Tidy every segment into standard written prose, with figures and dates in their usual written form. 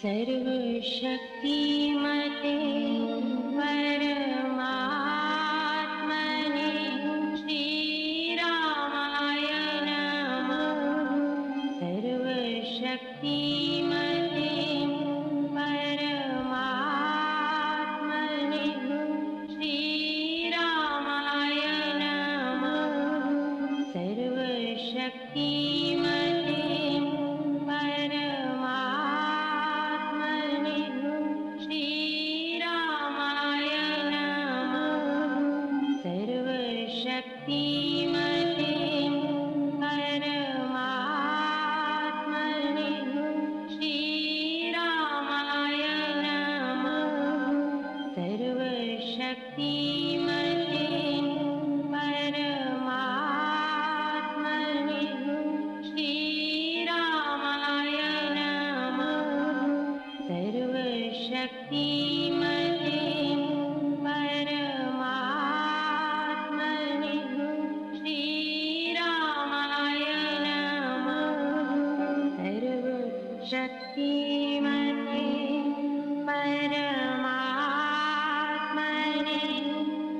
सर्वशक्तिमते परमात्मने श्रीरामाय नमः। सर्वशक्तिमते परमात्मने श्रीरामाय नमः। सर्वशक्तिमते परमात्मने श्रीरामाय नमः। सर्वशक्तिमते परमात्मने श्रीरामाय नमः। सर्वशक्तिमते परमात्मने श्रीरामाय नमः। सर्वशक्तिमते परमात्मने श्रीरामाय नमः। सर्वशक्तिमते परमात्मने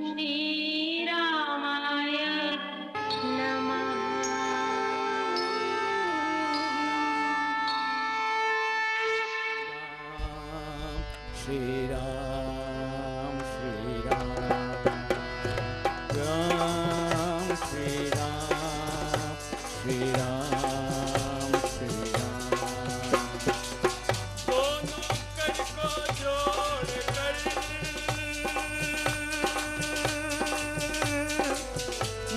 श्रीरामाय नमः। श्री राम श्री राम राम श्री राम श्री राम श्री राम। दोनों कर को जोड़ कर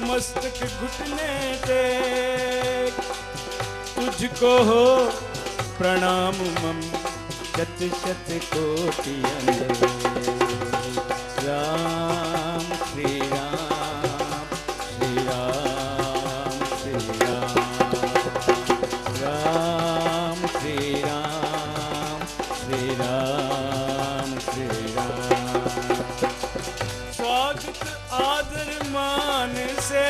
मस्तक घुटने टेक तुझको हो प्रणाम मम शत शत कोटि राम श्री राम श्री राम श्री राम राम श्री राम श्री राम श्री राम। स्वागत आदर मान से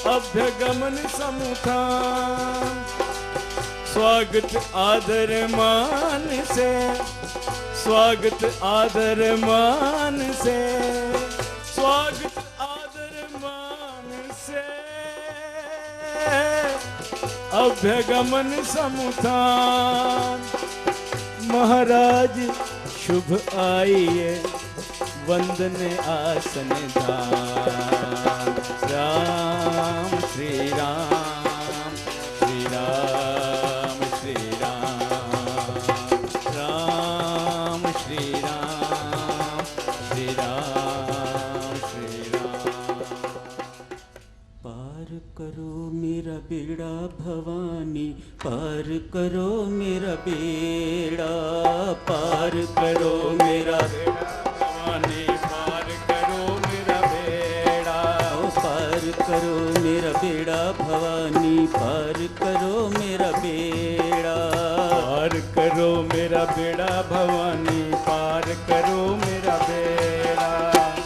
अभ्यगमन समुखान। स्वागत आदर मान से स्वागत आदर मान से स्वागत आदर मान से अभ्यगमन समुखान। महाराज शुभ आइए वंदन आसन दान। राम श्री राम श्री राम श्री राम राम श्री राम श्री राम श्री राम। पार करो मेरा बेड़ा भवानी, पार करो मेरा बेड़ा, पार करो मेरा बेड़ा भवानी, पार करो मेरा बेड़ा। पार करो मेरा बेड़ा भवानी, पार करो मेरा बेड़ा। पार करो मेरा बेड़ा भवानी, पार करो मेरा बेड़ा।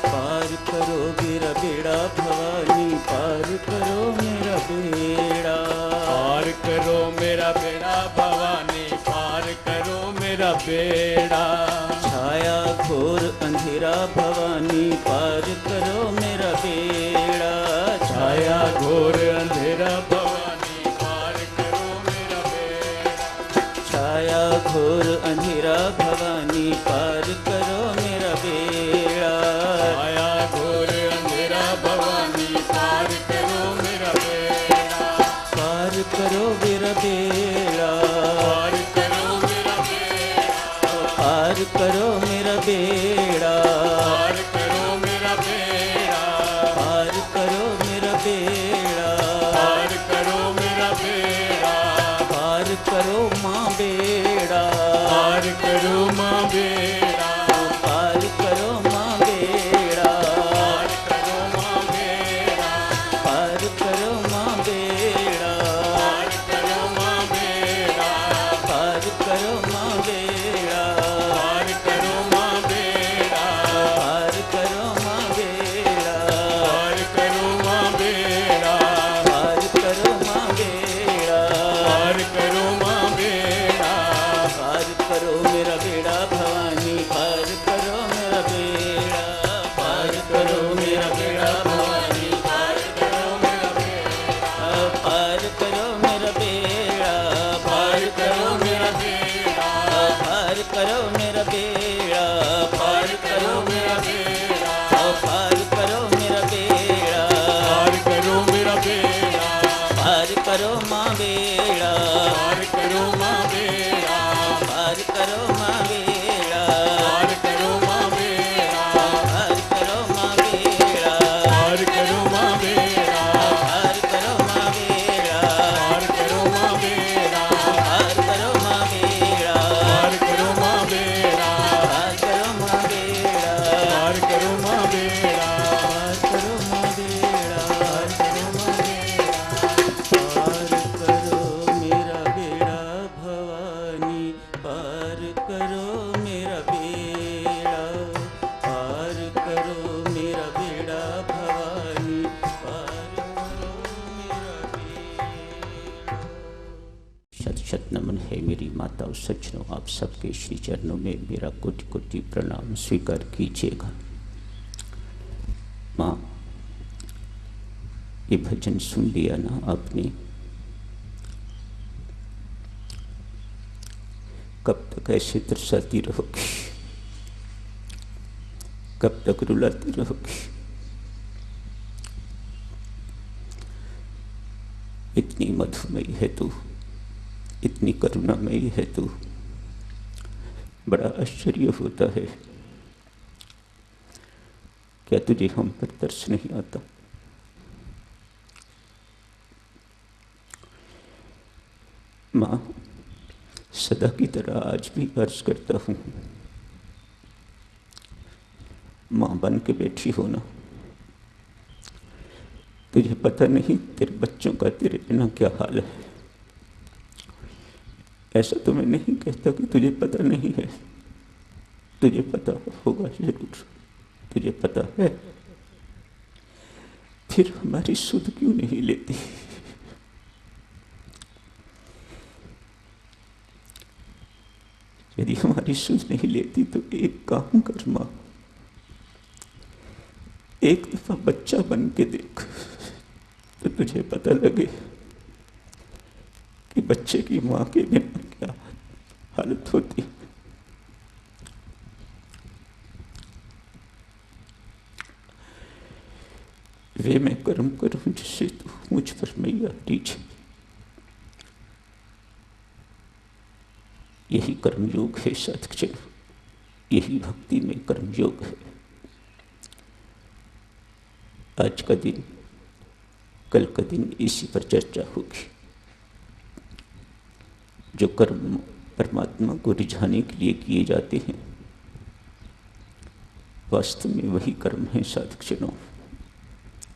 पार करो मेरा बेड़ा भवानी, पार करो मेरा बेड़ा। पार करो मेरा बेड़ा भवानी, पार करो मेरा बेड़ा। छाया घोर अंधेरा भवानी, पार करो मेरा बेड़ा। छाया घोर अंधेरा भवानी, पार करो मेरा बेड़ा। छाया घोर अंधेरा भवानी, पार करो मेरा बेड़ा। छाया घोर अंधेरा भवानी, पार करो मेरा बेड़ा। पार करो मेरा बेड़ा, पार करो मेरा बेड़ा। पार करो मेरा बेड़ा। पार करो मेरा बेड़ा। पार करो मेरा बेड़ा। पार करो मेरा बेड़ा। पार करो माँ बेड़ा। पार करो माँ बेड़ा। पार करो माँ बेड़ा। पार करो माँ बेड़ा। पार करो माँ बेड़ा। पार करो माँ बेड़ा। पार करो माँ बेड़ा। पार करो माँ बेड़ा। पार करो माँ बेड़ा। पार करो माँ बेड़ा। पार करो माँ बेड़ा। करो माँ बेड़ा, पार करो माँ बेड़ा, पार करो माँ बेड़ा, पार करो माँ बेड़ा, पार करो माँ बेड़ा, पार करो माँ बेड़ा, पार करो माँ बेड़ा, पार करो माँ बेड़ा, पार करो माँ बेड़ा, पार करो माँ बेड़ा, पार करो माँ बेड़ा, पार करो माँ बेड़ा, पार करो माँ बेड़ा, पार करो मेरा बेड़ा भवानी, पार करो मेरा बेड़ा, पार करो मेरा बेड़ा भवानी, पार करो मेरा बेड़ा। शत शत नमन है मेरी माताओं सज्जनों, आप सबके श्री चरणों में मेरा कोटि कोटि प्रणाम स्वीकार कीजिएगा। माँ, ये भजन सुन लिया ना आपने? कब तक ऐसे तरसाती रहोगी? कब तक रुलाती रहोगी? इतनी मधुमयी है तू, इतनी करुणामयी है तू, बड़ा आश्चर्य होता है। क्या तुझे हम पर तरस नहीं आता? माँ, सदा की तरह आज भी अर्ज करता हूँ, माँ बन के बैठी हो ना। तुझे पता नहीं तेरे बच्चों का तेरे बिना क्या हाल है। ऐसा तो मैं नहीं कहता कि तुझे पता नहीं है, तुझे पता होगा जरूर, तुझे पता है। फिर हमारी सुध क्यों नहीं लेती? यदि हमारी सुध नहीं लेती तो एक काम कर माँ, एक दफा बच्चा बन के देख, तो तुझे पता लगे कि बच्चे की माँ के बिना क्या हालत होती। वे मैं कर्म करूं जिससे तू मुझ पर मैया टीछे। यही कर्मयोग है साधकजन, यही भक्ति में कर्मयोग है। आज का दिन, कल का दिन इसी पर चर्चा होगी। जो कर्म परमात्मा को रिझाने के लिए किए जाते हैं, वास्तव में वही कर्म है साधकजनों,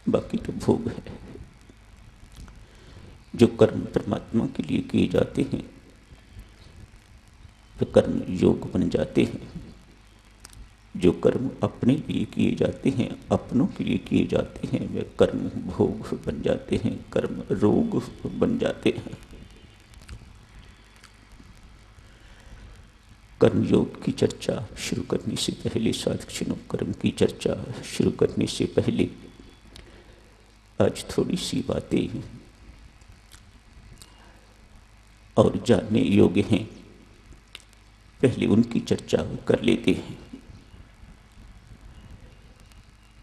बाकी तो भोग है। जो कर्म परमात्मा के लिए किए जाते हैं वे कर्म योग बन जाते हैं। जो कर्म अपने लिए किए जाते हैं, अपनों के लिए किए जाते हैं, वे कर्म भोग बन जाते हैं, कर्म रोग बन जाते हैं। कर्मयोग की चर्चा शुरू करने से पहले साधकजनों, कर्म की चर्चा शुरू करने से पहले आज थोड़ी सी बातें और जानने योग्य हैं, पहले उनकी चर्चा कर लेते हैं।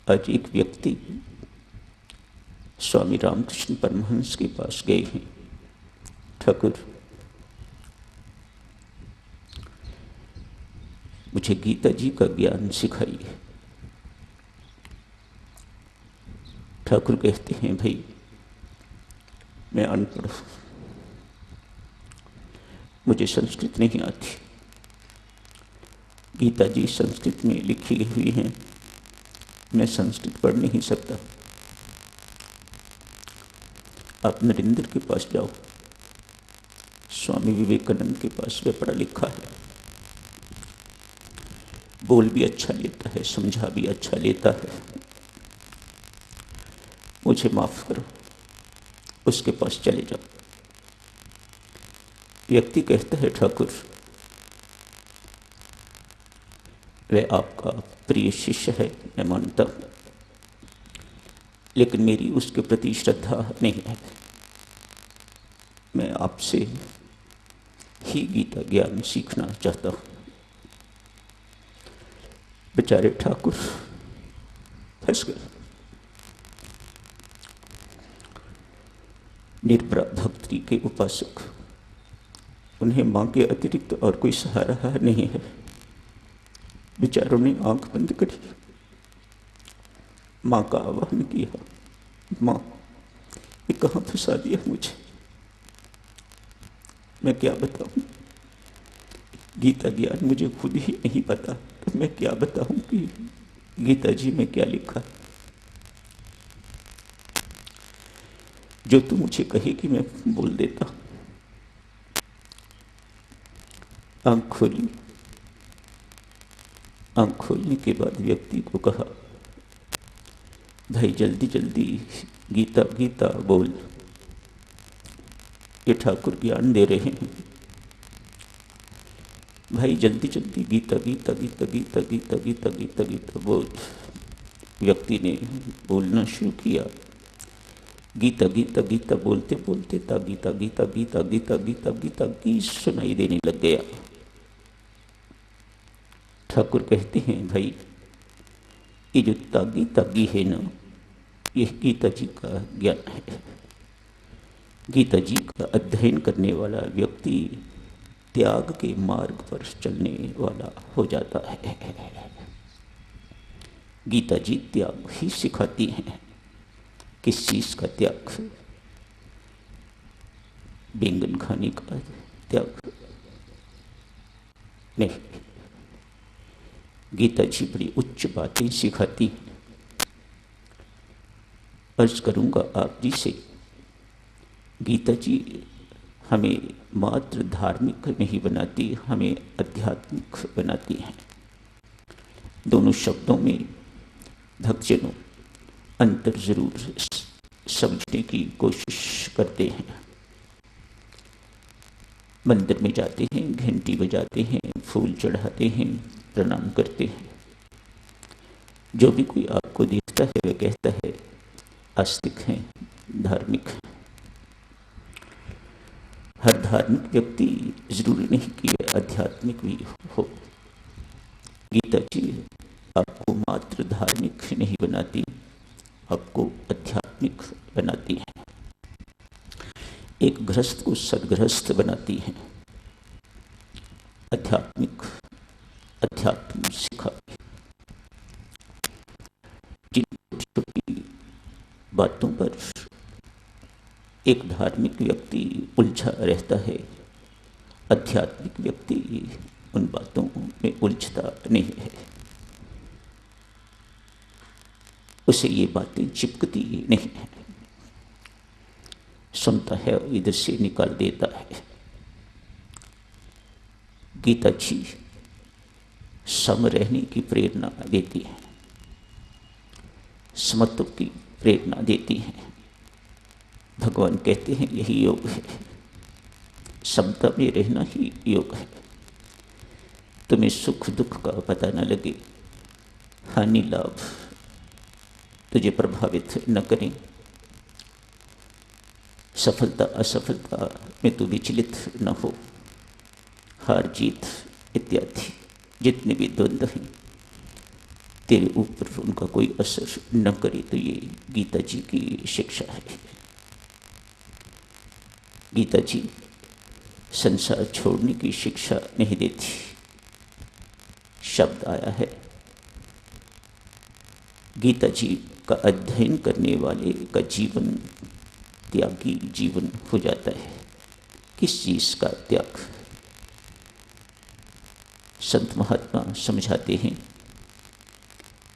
आज एक व्यक्ति स्वामी रामकृष्ण परमहंस के पास गए हैं। ठाकुर, मुझे गीता जी का ज्ञान सिखाइए। ठाकुर कहते हैं, भाई मैं अनपढ़ हूं, मुझे संस्कृत नहीं आती। गीता जी संस्कृत में लिखी हुई हैं, मैं संस्कृत पढ़ नहीं सकता। आप नरेंद्र के पास जाओ, स्वामी विवेकानंद के पास वे पढ़ा लिखा है, बोल भी अच्छा लेता है, समझा भी अच्छा लेता है। मुझे माफ करो, उसके पास चले जाओ। व्यक्ति कहता है, ठाकुर वह आपका प्रिय शिष्य है, मैं मानता हूं, लेकिन मेरी उसके प्रति श्रद्धा नहीं है। मैं आपसे ही गीता ज्ञान सीखना चाहता हूं। बेचारे ठाकुर फंस गए। निर्भरा भक्ति के उपासक, उन्हें माँ के अतिरिक्त और कोई सहारा नहीं है। बेचारों ने आंख बंद करी, माँ का आह्वान किया, माँ ये कहाँ फंसा दिया मुझे, मैं क्या बताऊं। गीता ज्ञान मुझे खुद ही नहीं पता, तो मैं क्या बताऊं कि गीता जी में क्या लिखा है। जो तू मुझे कहे कि मैं बोल देता। आंख खोली, आंख खोलने के बाद व्यक्ति को कहा, भाई जल्दी जल्दी गीता गीता बोल, ये ठाकुर ज्ञान दे रहे हैं। भाई जल्दी जल्दी गीता गीता गीता गीता गीता गीता गीता गीता बोल। व्यक्ति ने बोलना शुरू किया, गीता गीता गीता बोलते बोलते ता गीता गीता गीता गीता गीता गीता गीत सुनाई देने लग गया। ठाकुर कहते हैं, भाई ये जो तागी तागी है ना, ये गीता जी का ज्ञान है। गीता जी का अध्ययन करने वाला व्यक्ति त्याग के मार्ग पर चलने वाला हो जाता है। गीता जी त्याग ही सिखाती हैं। किस चीज का त्याग? बैंगन खाने का त्याग नहीं। गीता जी बड़ी उच्च बातें सिखाती हैं। अर्ज करूंगा आप जी से, गीता जी हमें मात्र धार्मिक नहीं बनाती, हमें आध्यात्मिक बनाती हैं। दोनों शब्दों में भक्तजनों अंतर जरूर समझने की कोशिश करते हैं। मंदिर में जाते हैं, घंटी बजाते हैं, फूल चढ़ाते हैं, प्रणाम करते हैं। जो भी कोई आपको देखता है वह कहता है आस्तिक हैं, धार्मिक हैं। हर धार्मिक व्यक्ति जरूरी नहीं कि वह आध्यात्मिक भी हो। गीता जी आपको मात्र धार्मिक नहीं बनाती, आपको आध्यात्मिक बनाती है। एक गृहस्थ को सदगृहस्थ बनाती है। आध्यात्मिक अध्यात्म सिखाती। जिन छोटी छोटी बातों पर एक धार्मिक व्यक्ति उलझा रहता है, आध्यात्मिक व्यक्ति उन बातों में उलझता नहीं है। उसे ये बातें चिपकती नहीं है। सुनता है, इधर से निकाल देता है। गीता जी सम रहने की प्रेरणा देती है, समत्व की प्रेरणा देती है। भगवान कहते हैं यही योग है, समता में रहना ही योग है। तुम्हें सुख दुख का पता न लगे, हानि लाभ तुझे प्रभावित न करें, सफलता असफलता में तू विचलित न हो, हार जीत इत्यादि जितने भी द्वंद्व हैं तेरे ऊपर उनका कोई असर न करे, तो ये गीता जी की शिक्षा है। गीता जी संसार छोड़ने की शिक्षा नहीं देती। शब्द आया है, गीता जी का अध्ययन करने वाले का जीवन त्यागी जीवन हो जाता है। किस चीज का त्याग? संत महात्मा समझाते हैं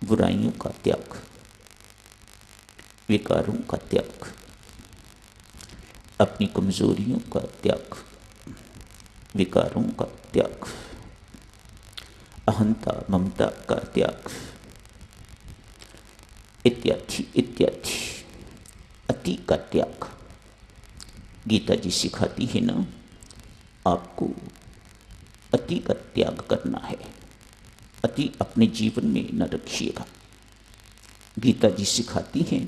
बुराइयों का त्याग, विकारों का त्याग, अपनी कमजोरियों का त्याग, विकारों का त्याग, अहंता ममता का त्याग, इत्यादि इत्यादि, अति का त्याग। गीता जी सिखाती है ना, आपको अति का त्याग करना है। अति अपने जीवन में न रखिएगा। गीता जी सिखाती हैं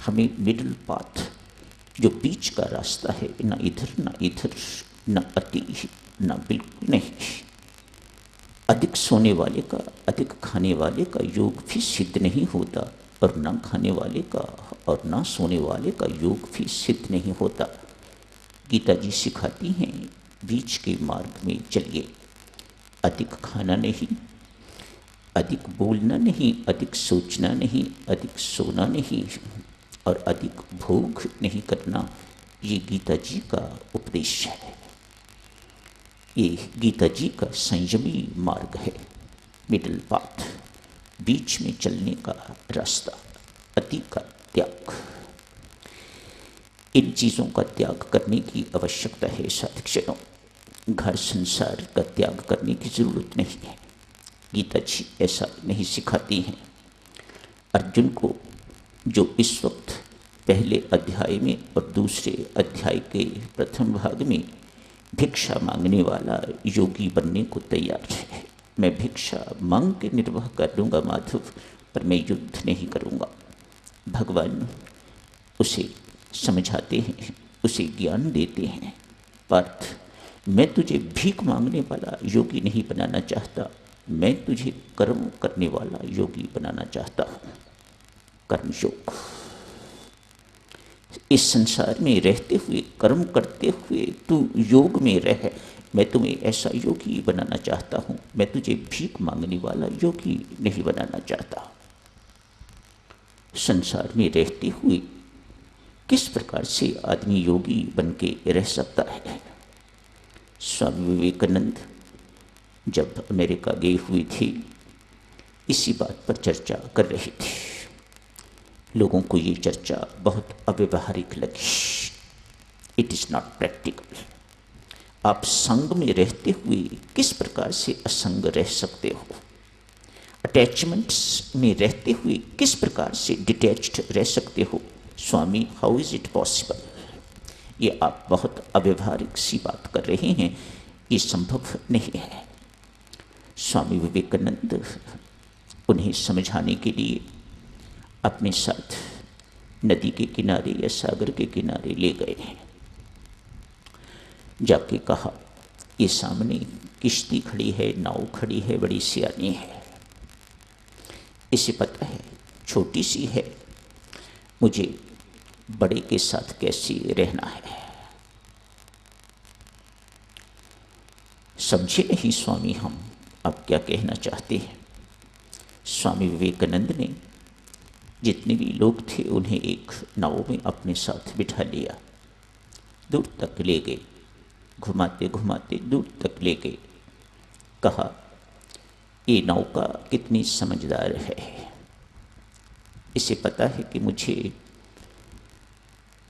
हमें मिडिल पाथ, जो बीच का रास्ता है, न इधर न इधर, न अति न बिल्कुल नहीं। अधिक सोने वाले का, अधिक खाने वाले का योग भी सिद्ध नहीं होता, और ना खाने वाले का और ना सोने वाले का योग भी सिद्ध नहीं होता। गीता जी सिखाती हैं बीच के मार्ग में चलिए, अधिक खाना नहीं, अधिक बोलना नहीं, अधिक सोचना नहीं, अधिक सोना नहीं और अधिक भोग नहीं करना। ये गीता जी का उपदेश है, ये गीता जी का संयमी मार्ग है, मिडल पाथ, बीच में चलने का रास्ता, अति का त्याग। इन चीज़ों का त्याग करने की आवश्यकता है साधकजनों। घर संसार का त्याग करने की जरूरत नहीं है, गीता जी ऐसा नहीं सिखाती हैं। अर्जुन को जो इस वक्त पहले अध्याय में और दूसरे अध्याय के प्रथम भाग में भिक्षा मांगने वाला योगी बनने को तैयार है, मैं भिक्षा मांग के निर्वाह कर लूँगा माधव, पर मैं युद्ध नहीं करूँगा। भगवान उसे समझाते हैं, उसे ज्ञान देते हैं, पार्थ मैं तुझे भीख मांगने वाला योगी नहीं बनाना चाहता, मैं तुझे कर्म करने वाला योगी बनाना चाहता हूँ। कर्मयोग, इस संसार में रहते हुए कर्म करते हुए तू योग में रह, मैं तुम्हें ऐसा योगी बनाना चाहता हूँ, मैं तुझे भीख मांगने वाला योगी नहीं बनाना चाहता। संसार में रहते हुए किस प्रकार से आदमी योगी बन के रह सकता है? स्वामी विवेकानंद जब अमेरिका गए हुए थे, इसी बात पर चर्चा कर रहे थे। लोगों को ये चर्चा बहुत अव्यवहारिक लगी। It is not practical. आप संग में रहते हुए किस प्रकार से असंग रह सकते हो? अटैचमेंट्स में रहते हुए किस प्रकार से डिटैच्ड रह सकते हो? स्वामी, हाउ इज़ इट पॉसिबल? ये आप बहुत अव्यवहारिक सी बात कर रहे हैं, ये संभव नहीं है। स्वामी विवेकानंद उन्हें समझाने के लिए अपने साथ नदी के किनारे या सागर के किनारे ले गए हैं। जाके कहा, ये सामने किश्ती खड़ी है, नाव खड़ी है, बड़ी सियानी है, इसे पता है छोटी सी है, मुझे बड़े के साथ कैसे रहना है। समझे नहीं स्वामी हम आप क्या कहना चाहते हैं? स्वामी विवेकानंद ने जितने भी लोग थे उन्हें एक नाव में अपने साथ बिठा लिया, दूर तक ले गए, घुमाते घुमाते दूर तक ले गए। कहा, ये नौका कितनी समझदार है, इसे पता है कि मुझे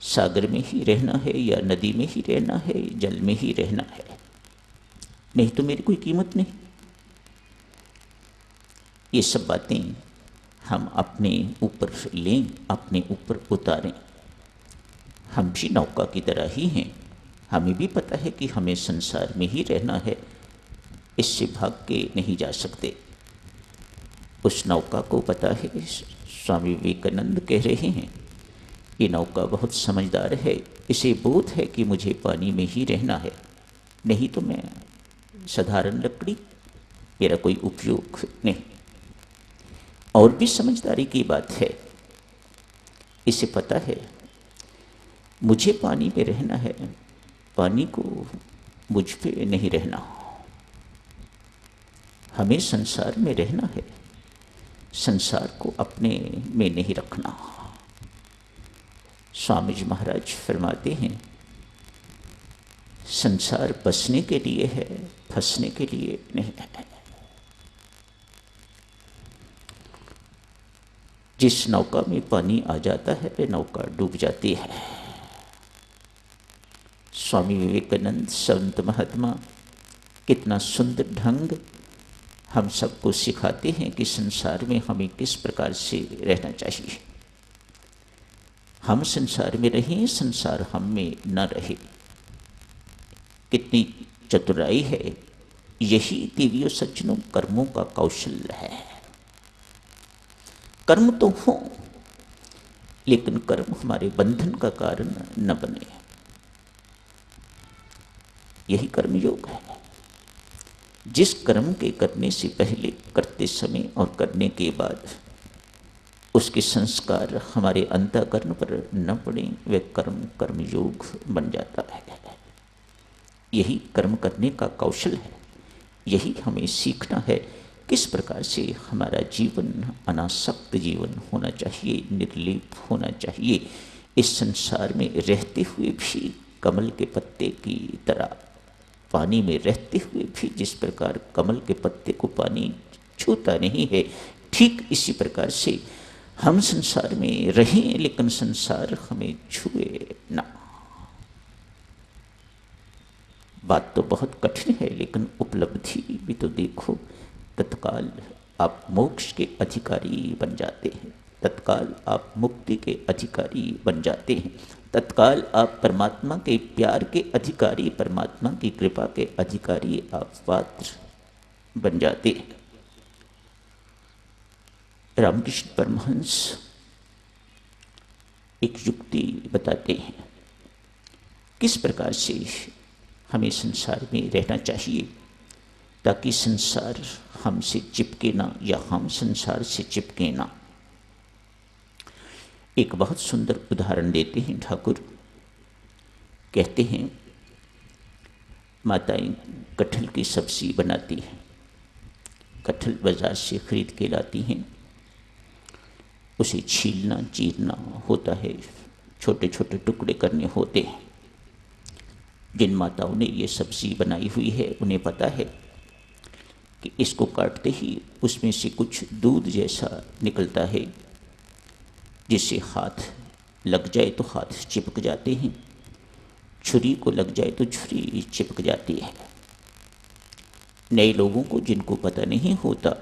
सागर में ही रहना है या नदी में ही रहना है, जल में ही रहना है, नहीं तो मेरी कोई कीमत नहीं। ये सब बातें हम अपने ऊपर लें, अपने ऊपर उतारें। हम भी नौका की तरह ही हैं, हमें भी पता है कि हमें संसार में ही रहना है, इससे भाग के नहीं जा सकते। उस नौका को पता है। स्वामी विवेकानंद कह रहे हैं, ये नौका बहुत समझदार है, इसे बोध है कि मुझे पानी में ही रहना है, नहीं तो मैं साधारण लकड़ी, मेरा कोई उपयोग नहीं। और भी समझदारी की बात है, इसे पता है मुझे पानी में रहना है, पानी को मुझ पे नहीं रहना, हमें संसार में रहना है, संसार को अपने में नहीं रखना। स्वामी जी महाराज फरमाते हैं, संसार बसने के लिए है, फंसने के लिए नहीं है। जिस नौका में पानी आ जाता है वे नौका डूब जाती है। स्वामी विवेकानंद संत महात्मा कितना सुंदर ढंग हम सबको सिखाते हैं कि संसार में हमें किस प्रकार से रहना चाहिए। हम संसार में रहें, संसार हम में न रहे। कितनी चतुराई है, यही देवियों सज्जनों कर्मों का कौशल है। कर्म तो हो, लेकिन कर्म हमारे बंधन का कारण न बने, यही कर्मयोग है। जिस कर्म के करने से पहले, करते समय और करने के बाद उसके संस्कार हमारे अंतःकरण पर न पड़े, वे कर्म कर्मयोग बन जाता है। यही कर्म करने का कौशल है। यही हमें सीखना है किस प्रकार से हमारा जीवन अनासक्त जीवन होना चाहिए, निर्लेप होना चाहिए। इस संसार में रहते हुए भी कमल के पत्ते की तरह, पानी में रहते हुए भी जिस प्रकार कमल के पत्ते को पानी छूता नहीं है, ठीक इसी प्रकार से हम संसार में रहें लेकिन संसार हमें छुए ना। बात तो बहुत कठिन है लेकिन उपलब्धि भी तो देखो। तत्काल आप मोक्ष के अधिकारी बन जाते हैं, तत्काल आप मुक्ति के अधिकारी बन जाते हैं, तत्काल आप परमात्मा के प्यार के अधिकारी, परमात्मा की कृपा के अधिकारी आप पात्र बन जाते हैं। रामकृष्ण परमहंस एक युक्ति बताते हैं किस प्रकार से हमें संसार में रहना चाहिए ताकि संसार हमसे चिपके ना या हम संसार से चिपके ना। एक बहुत सुंदर उदाहरण देते हैं ठाकुर। कहते हैं माताएं कटहल की सब्जी बनाती हैं, कटहल बाजार से खरीद के लाती हैं, उसे छीलना चीरना होता है, छोटे छोटे टुकड़े करने होते हैं। जिन माताओं ने ये सब्जी बनाई हुई है उन्हें पता है कि इसको काटते ही उसमें से कुछ दूध जैसा निकलता है, जिससे हाथ लग जाए तो हाथ चिपक जाते हैं, छुरी को लग जाए तो छुरी चिपक जाती है। नए लोगों को जिनको पता नहीं होता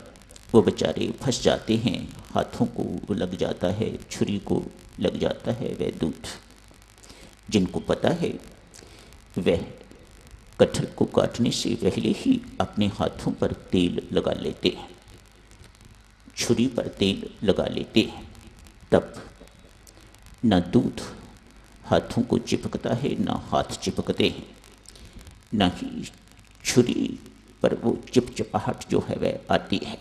वो बेचारे फंस जाते हैं, हाथों को लग जाता है, छुरी को लग जाता है वह दूध। जिनको पता है वह कटहल को काटने से पहले ही अपने हाथों पर तेल लगा लेते हैं, छुरी पर तेल लगा लेते हैं, तब न दूध हाथों को चिपकता है न हाथ चिपकते हैं, न ही छुरी पर वो चिपचिपाहट जो है वह आती है।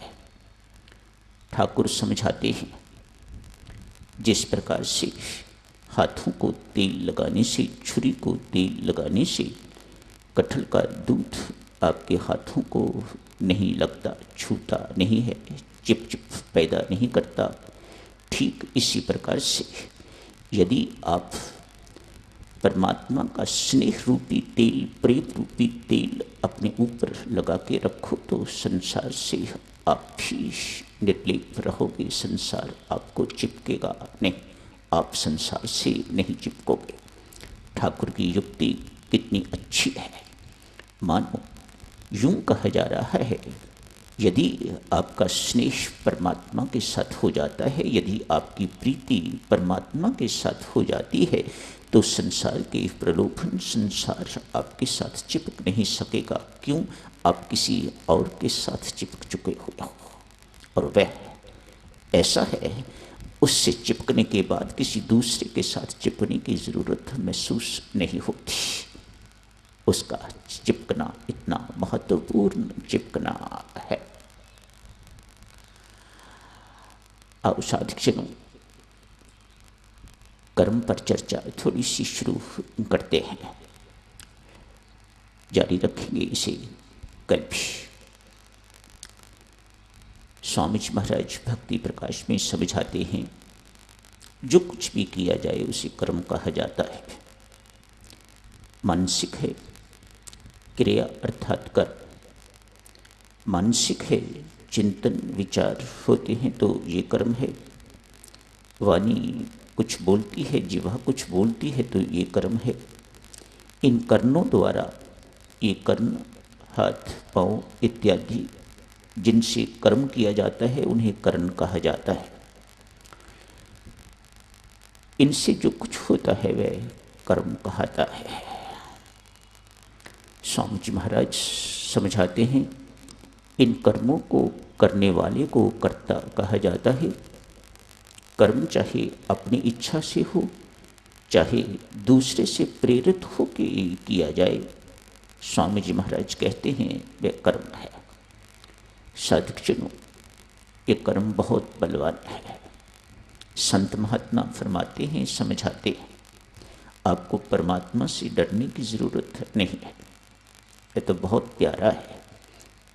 ठाकुर समझाते हैं जिस प्रकार से हाथों को तेल लगाने से, छुरी को तेल लगाने से कटहल का दूध आपके हाथों को नहीं लगता, छूता नहीं है, चिप चिप पैदा नहीं करता, ठीक इसी प्रकार से यदि आप परमात्मा का स्नेह रूपी तेल, प्रेम रूपी तेल अपने ऊपर लगा के रखो तो संसार से आप भी निर्लेप रहोगे, संसार आपको चिपकेगा नहीं, आप संसार से नहीं चिपकोगे। ठाकुर की युक्ति कितनी अच्छी है। मानो यूं कहा जा रहा है, यदि आपका स्नेह परमात्मा के साथ हो जाता है, यदि आपकी प्रीति परमात्मा के साथ हो जाती है तो संसार के प्रलोभन, संसार आपके साथ चिपक नहीं सकेगा। क्यों? आप किसी और के साथ चिपक चुके हो और वह ऐसा है, उससे चिपकने के बाद किसी दूसरे के साथ चिपकने की ज़रूरत महसूस नहीं होती। उसका चिपकना इतना महत्वपूर्ण चिपकना है। आओ साधकजनों, कर्म पर चर्चा थोड़ी सी शुरू करते हैं, जारी रखेंगे इसे कल भी। स्वामी जी महाराज भक्ति प्रकाश में समझाते हैं, जो कुछ भी किया जाए उसे कर्म कहा जाता है। मानसिक है क्रिया अर्थात कर्म, मानसिक है चिंतन विचार होते हैं तो ये कर्म है। वाणी कुछ बोलती है, जिह्वा कुछ बोलती है तो ये कर्म है। इन कर्णों द्वारा ये कर्ण, हाथ, पाँव इत्यादि जिनसे कर्म किया जाता है उन्हें कर्ण कहा जाता है। इनसे जो कुछ होता है वह कर्म कहलाता है। स्वामी जी महाराज समझाते हैं, इन कर्मों को करने वाले को कर्ता कहा जाता है। कर्म चाहे अपनी इच्छा से हो, चाहे दूसरे से प्रेरित हो के किया जाए, स्वामी जी महाराज कहते हैं वह कर्म है। साधकजनों, ये कर्म बहुत बलवान है। संत महात्मा फरमाते हैं, समझाते हैं, आपको परमात्मा से डरने की ज़रूरत नहीं है, ये तो बहुत प्यारा है,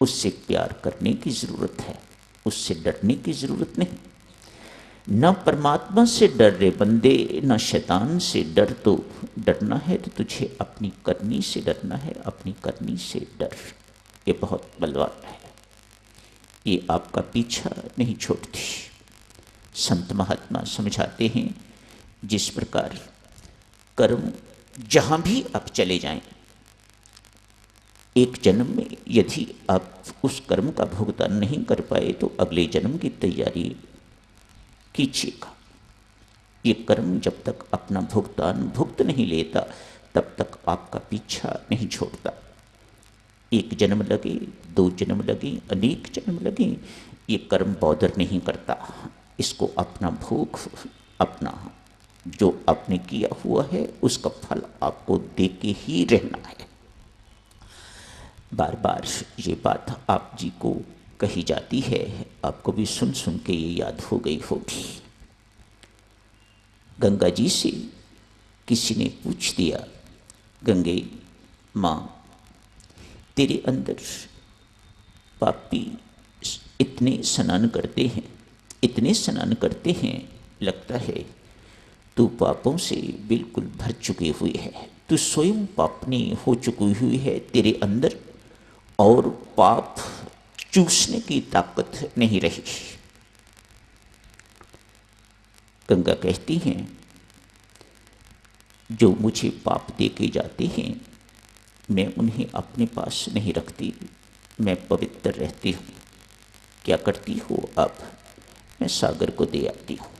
उससे प्यार करने की ज़रूरत है, उससे डरने की ज़रूरत नहीं। न परमात्मा से डर रे बंदे, न शैतान से डर, तो डरना है तो तुझे अपनी करनी से डरना है, अपनी करनी से डर। ये बहुत बलवान है, ये आपका पीछा नहीं छोड़ती। संत महात्मा समझाते हैं, जिस प्रकार कर्म जहाँ भी आप चले जाएं, एक जन्म में यदि आप उस कर्म का भुगतान नहीं कर पाए तो अगले जन्म की तैयारी कीजिएगा। ये कर्म जब तक अपना भुगत नहीं लेता तब तक आपका पीछा नहीं छोड़ता। एक जन्म लगे, 2 जन्म लगे, अनेक जन्म लगे, ये कर्म बॉदर नहीं करता। इसको अपना भोग, अपना जो आपने किया हुआ है उसका फल आपको दे के ही रहना है। बार बार ये बात आप जी को कही जाती है, आपको भी सुन सुन के ये याद हो गई होगी। गंगा जी से किसी ने पूछ दिया, गंगे माँ, तेरे अंदर पापी इतने स्नान करते हैं, इतने स्नान करते हैं, लगता है तू पापों से बिल्कुल भर चुकी हुई है, तू स्वयं पापनी हो चुकी हुई है, तेरे अंदर और पाप चूसने की ताकत नहीं रही। गंगा कहती हैं, जो मुझे पाप दे के जाते हैं मैं उन्हें अपने पास नहीं रखती, मैं पवित्र रहती हूँ। क्या करती हो आप? मैं सागर को दे आती हूँ।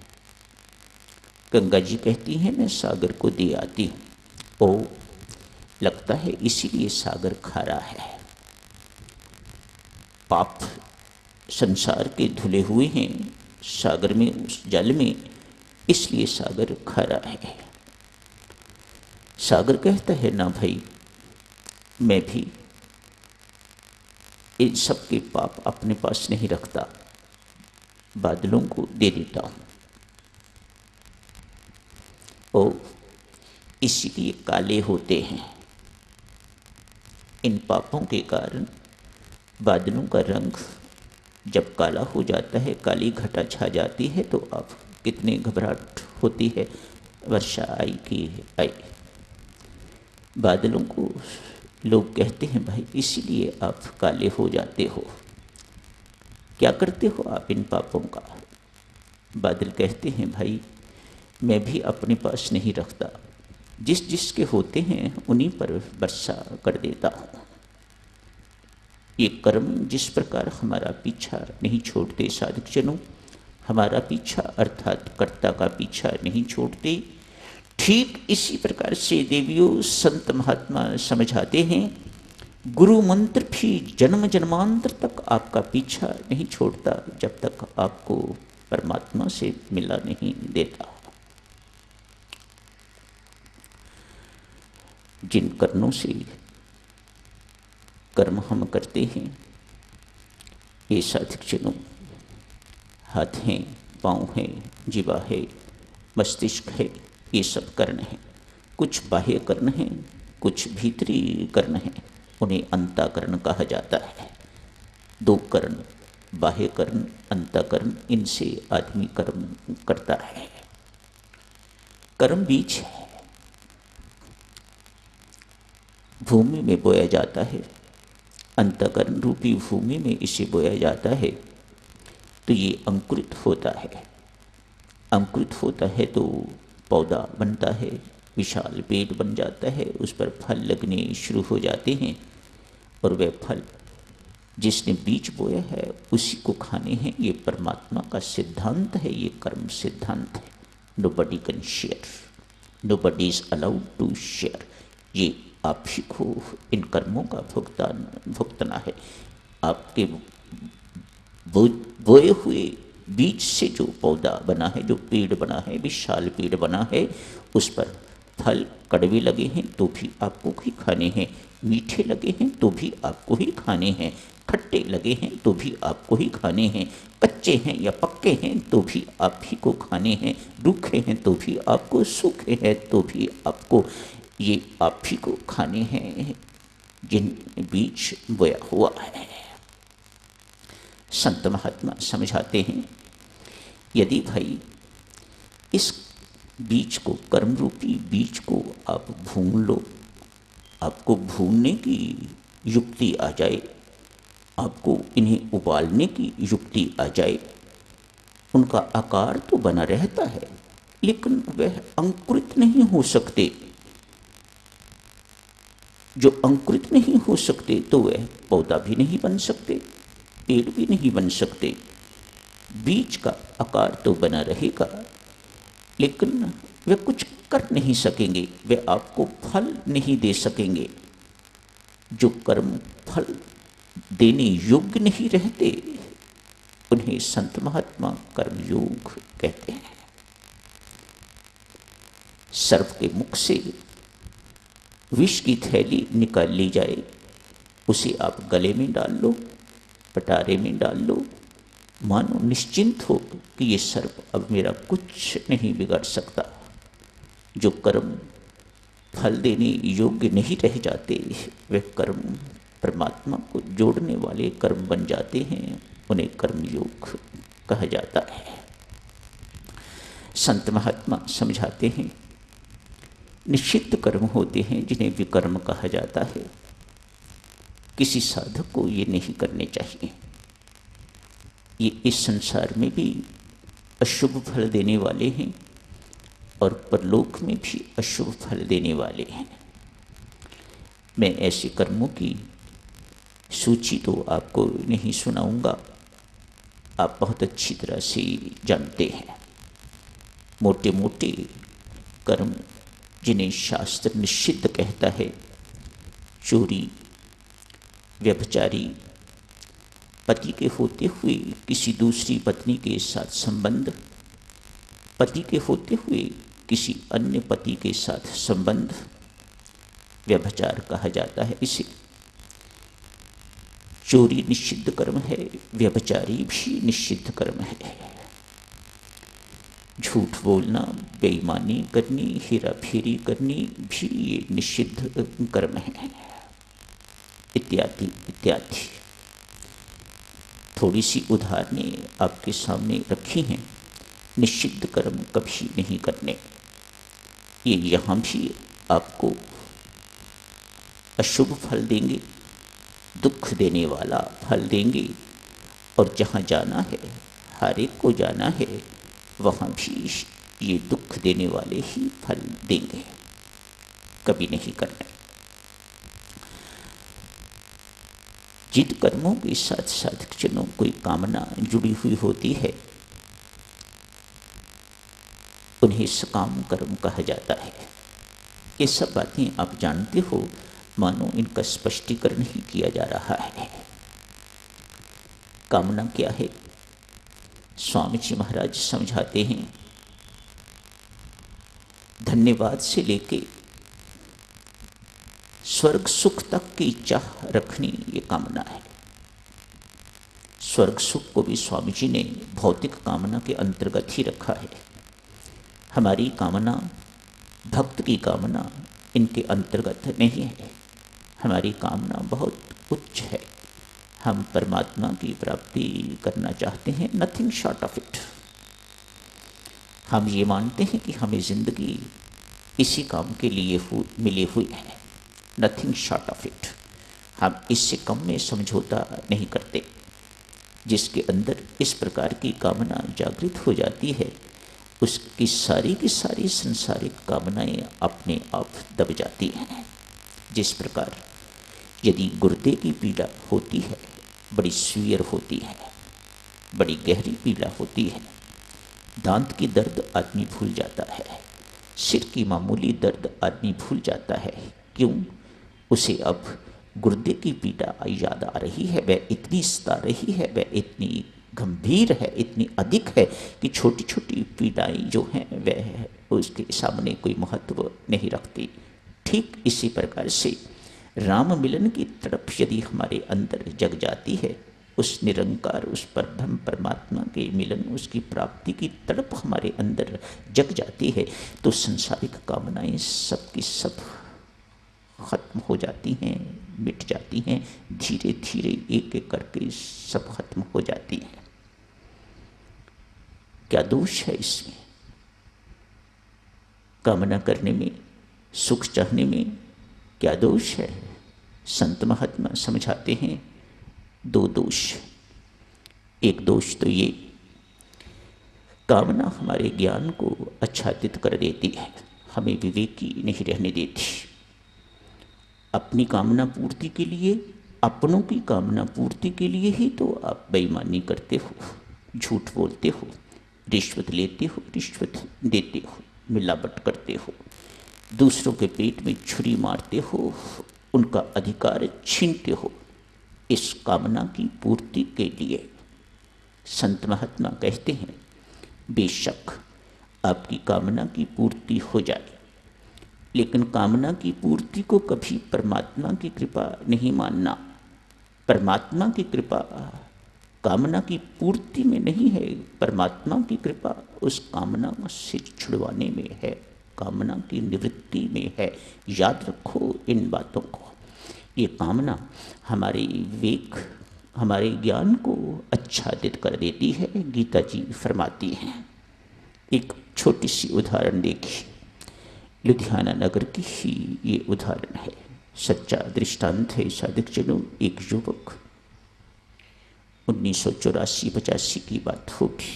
गंगा जी कहती हैं, मैं सागर को दे आती हूँ। ओ, लगता है इसीलिए सागर खारा है, पाप संसार के धुले हुए हैं सागर में, उस जल में, इसलिए सागर खारा है। सागर कहता है, ना भाई, मैं भी इन सब के पाप अपने पास नहीं रखता, बादलों को दे देता हूँ। ओ, इसीलिए काले होते हैं। इन पापों के कारण बादलों का रंग जब काला हो जाता है, काली घटा छा जाती है, तो अब कितनी घबराहट होती है, वर्षा आई कि आई। बादलों को लोग कहते हैं, भाई इसीलिए आप काले हो जाते हो, क्या करते हो आप इन पापों का? बादल कहते हैं, भाई मैं भी अपने पास नहीं रखता, जिस जिसके होते हैं उन्हीं पर वर्षा कर देता हूँ। ये कर्म जिस प्रकार हमारा पीछा नहीं छोड़ते साधक जनों, हमारा पीछा अर्थात कर्ता का पीछा नहीं छोड़ते, ठीक इसी प्रकार से देवियों संत महात्मा समझाते हैं, गुरु मंत्र भी जन्म जन्मांतर तक आपका पीछा नहीं छोड़ता जब तक आपको परमात्मा से मिला नहीं देता। जिन कर्णों से कर्म हम करते हैं, ये साधक जनों, हाथ हैं, पाँव हैं, जीवा है, मस्तिष्क है, ये सब कर्ण हैं। कुछ बाह्य कर्ण हैं, कुछ भीतरी कर्ण हैं, उन्हें अंतःकरण कहा जाता है। 2 कर्ण, बाह्य कर्ण, अंतःकरण, इनसे आदमी कर्म करता है। कर्म बीज है, भूमि में बोया जाता है, अंतःकरण रूपी भूमि में इसे बोया जाता है, तो ये अंकुरित होता है। अंकुरित होता है तो पौधा बनता है, विशाल पेड़ बन जाता है, उस पर फल लगने शुरू हो जाते हैं, और वह फल जिसने बीज बोया है उसी को खाने हैं। ये परमात्मा का सिद्धांत है, ये कर्म सिद्धांत है। Nobody can share, nobody is allowed to share. ये आप ही को इन कर्मों का भुगतना है। आपके बोए हुए बीज से जो पौधा बना है, जो पेड़ बना है, विशाल पेड़ बना है, उस पर फल कड़वे लगे हैं तो भी आपको ही खाने हैं, मीठे लगे हैं तो भी आपको ही खाने हैं, खट्टे लगे हैं तो भी आपको ही खाने हैं, कच्चे हैं या पक्के हैं तो भी आप ही को खाने हैं, रूखे हैं तो भी आपको, सूखे हैं तो भी आपको, ये आप ही को खाने हैं जिन बीज बोया हुआ है। संत महात्मा समझाते हैं, यदि भाई इस बीज को, कर्म रूपी बीज को आप भून लो, आपको भूनने की युक्ति आ जाए, आपको इन्हें उबालने की युक्ति आ जाए, उनका आकार तो बना रहता है लेकिन वह अंकुरित नहीं हो सकते। जो अंकुरित नहीं हो सकते तो वह पौधा भी नहीं बन सकते, पेड़ भी नहीं बन सकते। बीज का आकार तो बना रहेगा लेकिन वे कुछ कर नहीं सकेंगे, वे आपको फल नहीं दे सकेंगे। जो कर्म फल देने योग्य नहीं रहते उन्हें संत महात्मा कर्मयोग कहते हैं। सर्प के मुख से विष की थैली निकाल ली जाए, उसे आप गले में डाल लो, पटारे में डाल लो, मानो निश्चिंत हो कि ये सर्प अब मेरा कुछ नहीं बिगाड़ सकता। जो कर्म फल देने योग्य नहीं रह जाते वे कर्म परमात्मा को जोड़ने वाले कर्म बन जाते हैं, उन्हें कर्मयोग कहा जाता है। संत महात्मा समझाते हैं, निषिद्ध कर्म होते हैं जिन्हें विकर्म कहा जाता है। किसी साधक को ये नहीं करने चाहिए। ये इस संसार में भी अशुभ फल देने वाले हैं और परलोक में भी अशुभ फल देने वाले हैं। मैं ऐसे कर्मों की सूची तो आपको नहीं सुनाऊंगा, आप बहुत अच्छी तरह से जानते हैं। मोटे मोटे कर्म जिन्हें शास्त्र निषिद्ध कहता है, चोरी, व्यभिचारी, पति के होते हुए किसी दूसरी पत्नी के साथ संबंध, पति के होते हुए किसी अन्य पति के साथ संबंध, व्यभिचार कहा जाता है इसे। चोरी निषिद्ध कर्म है, व्यभिचारी भी निषिद्ध कर्म है। झूठ बोलना, बेईमानी करनी, हेरा फेरी करनी भी ये निषिद्ध कर्म है, इत्यादि इत्यादि। थोड़ी सी उदाहरणें आपके सामने रखी हैं। निषिद्ध कर्म कभी नहीं करने, ये यहाँ भी आपको अशुभ फल देंगे, दुख देने वाला फल देंगे, और जहाँ जाना है, हर एक को जाना है, वहाँ भी ये दुख देने वाले ही फल देंगे, कभी नहीं करने। जिन कर्मों के साथ साधकजनों कोई कामना जुड़ी हुई होती है उन्हें सकाम कर्म कहा जाता है। ये सब बातें आप जानते हो, मानो इनका स्पष्टीकरण ही किया जा रहा है। कामना क्या है? स्वामी जी महाराज समझाते हैं, धन्यवाद से लेके स्वर्ग सुख तक की चाह रखनी ये कामना है। स्वर्ग सुख को भी स्वामी जी ने भौतिक कामना के अंतर्गत ही रखा है। हमारी कामना, भक्त की कामना इनके अंतर्गत नहीं है। हमारी कामना बहुत उच्च है। हम परमात्मा की प्राप्ति करना चाहते हैं, नथिंग शॉर्ट ऑफ इट। हम ये मानते हैं कि हमें जिंदगी इसी काम के लिए मिली हुई है, नथिंग शॉर्ट ऑफ इट। हम इससे कम में समझौता नहीं करते। जिसके अंदर इस प्रकार की कामना जागृत हो जाती है उसकी सारी की सारी संसारिक कामनाएं अपने आप दब जाती हैं। जिस प्रकार यदि गुर्दे की पीड़ा होती है, बड़ी सीवियर होती है, बड़ी गहरी पीड़ा होती है, दांत की दर्द आदमी भूल जाता है, सिर की मामूली दर्द आदमी भूल जाता है। क्यों? उसे अब गुर्दे की पीड़ा याद आ रही है, वह इतनी सता रही है, वह इतनी गंभीर है, इतनी अधिक है कि छोटी छोटी पीड़ाएं जो हैं वह उसके सामने कोई महत्व नहीं रखती। ठीक इसी प्रकार से राम मिलन की तड़प यदि हमारे अंदर जग जाती है, उस निरंकार, उस परब्रह्म परमात्मा के मिलन, उसकी प्राप्ति की तड़प हमारे अंदर जग जाती है, तो संसारिक कामनाएं सब की सब खत्म हो जाती हैं, मिट जाती हैं, धीरे धीरे एक एक करके सब खत्म हो जाती हैं। क्या दोष है इसमें? कामना करने में, सुख चाहने में क्या दोष है? संत महात्मा समझाते हैं दो दोष। एक दोष तो ये, कामना हमारे ज्ञान को आच्छादित कर देती है, हमें विवेकी नहीं रहने देती। अपनी कामना पूर्ति के लिए, अपनों की कामना पूर्ति के लिए ही तो आप बेईमानी करते हो, झूठ बोलते हो, रिश्वत लेते हो, रिश्वत देते हो, मिलावट करते हो, दूसरों के पेट में छुरी मारते हो, उनका अधिकार छीनते हो, इस कामना की पूर्ति के लिए। संत महात्मा कहते हैं बेशक आपकी कामना की पूर्ति हो जाए, लेकिन कामना की पूर्ति को कभी परमात्मा की कृपा नहीं मानना। परमात्मा की कृपा कामना की पूर्ति में नहीं है, परमात्मा की कृपा उस कामना से छुड़वाने में है, कामना की निवृत्ति में है। याद रखो इन बातों को। ये कामना हमारे विवेक, हमारे ज्ञान को आच्छादित कर देती है। गीता जी फरमाती हैं, एक छोटी सी उदाहरण देखिए, लुधियाना नगर की ही ये उदाहरण है, सच्चा दृष्टांत है साधकजनों। एक युवक, 1984-85 की बात होगी,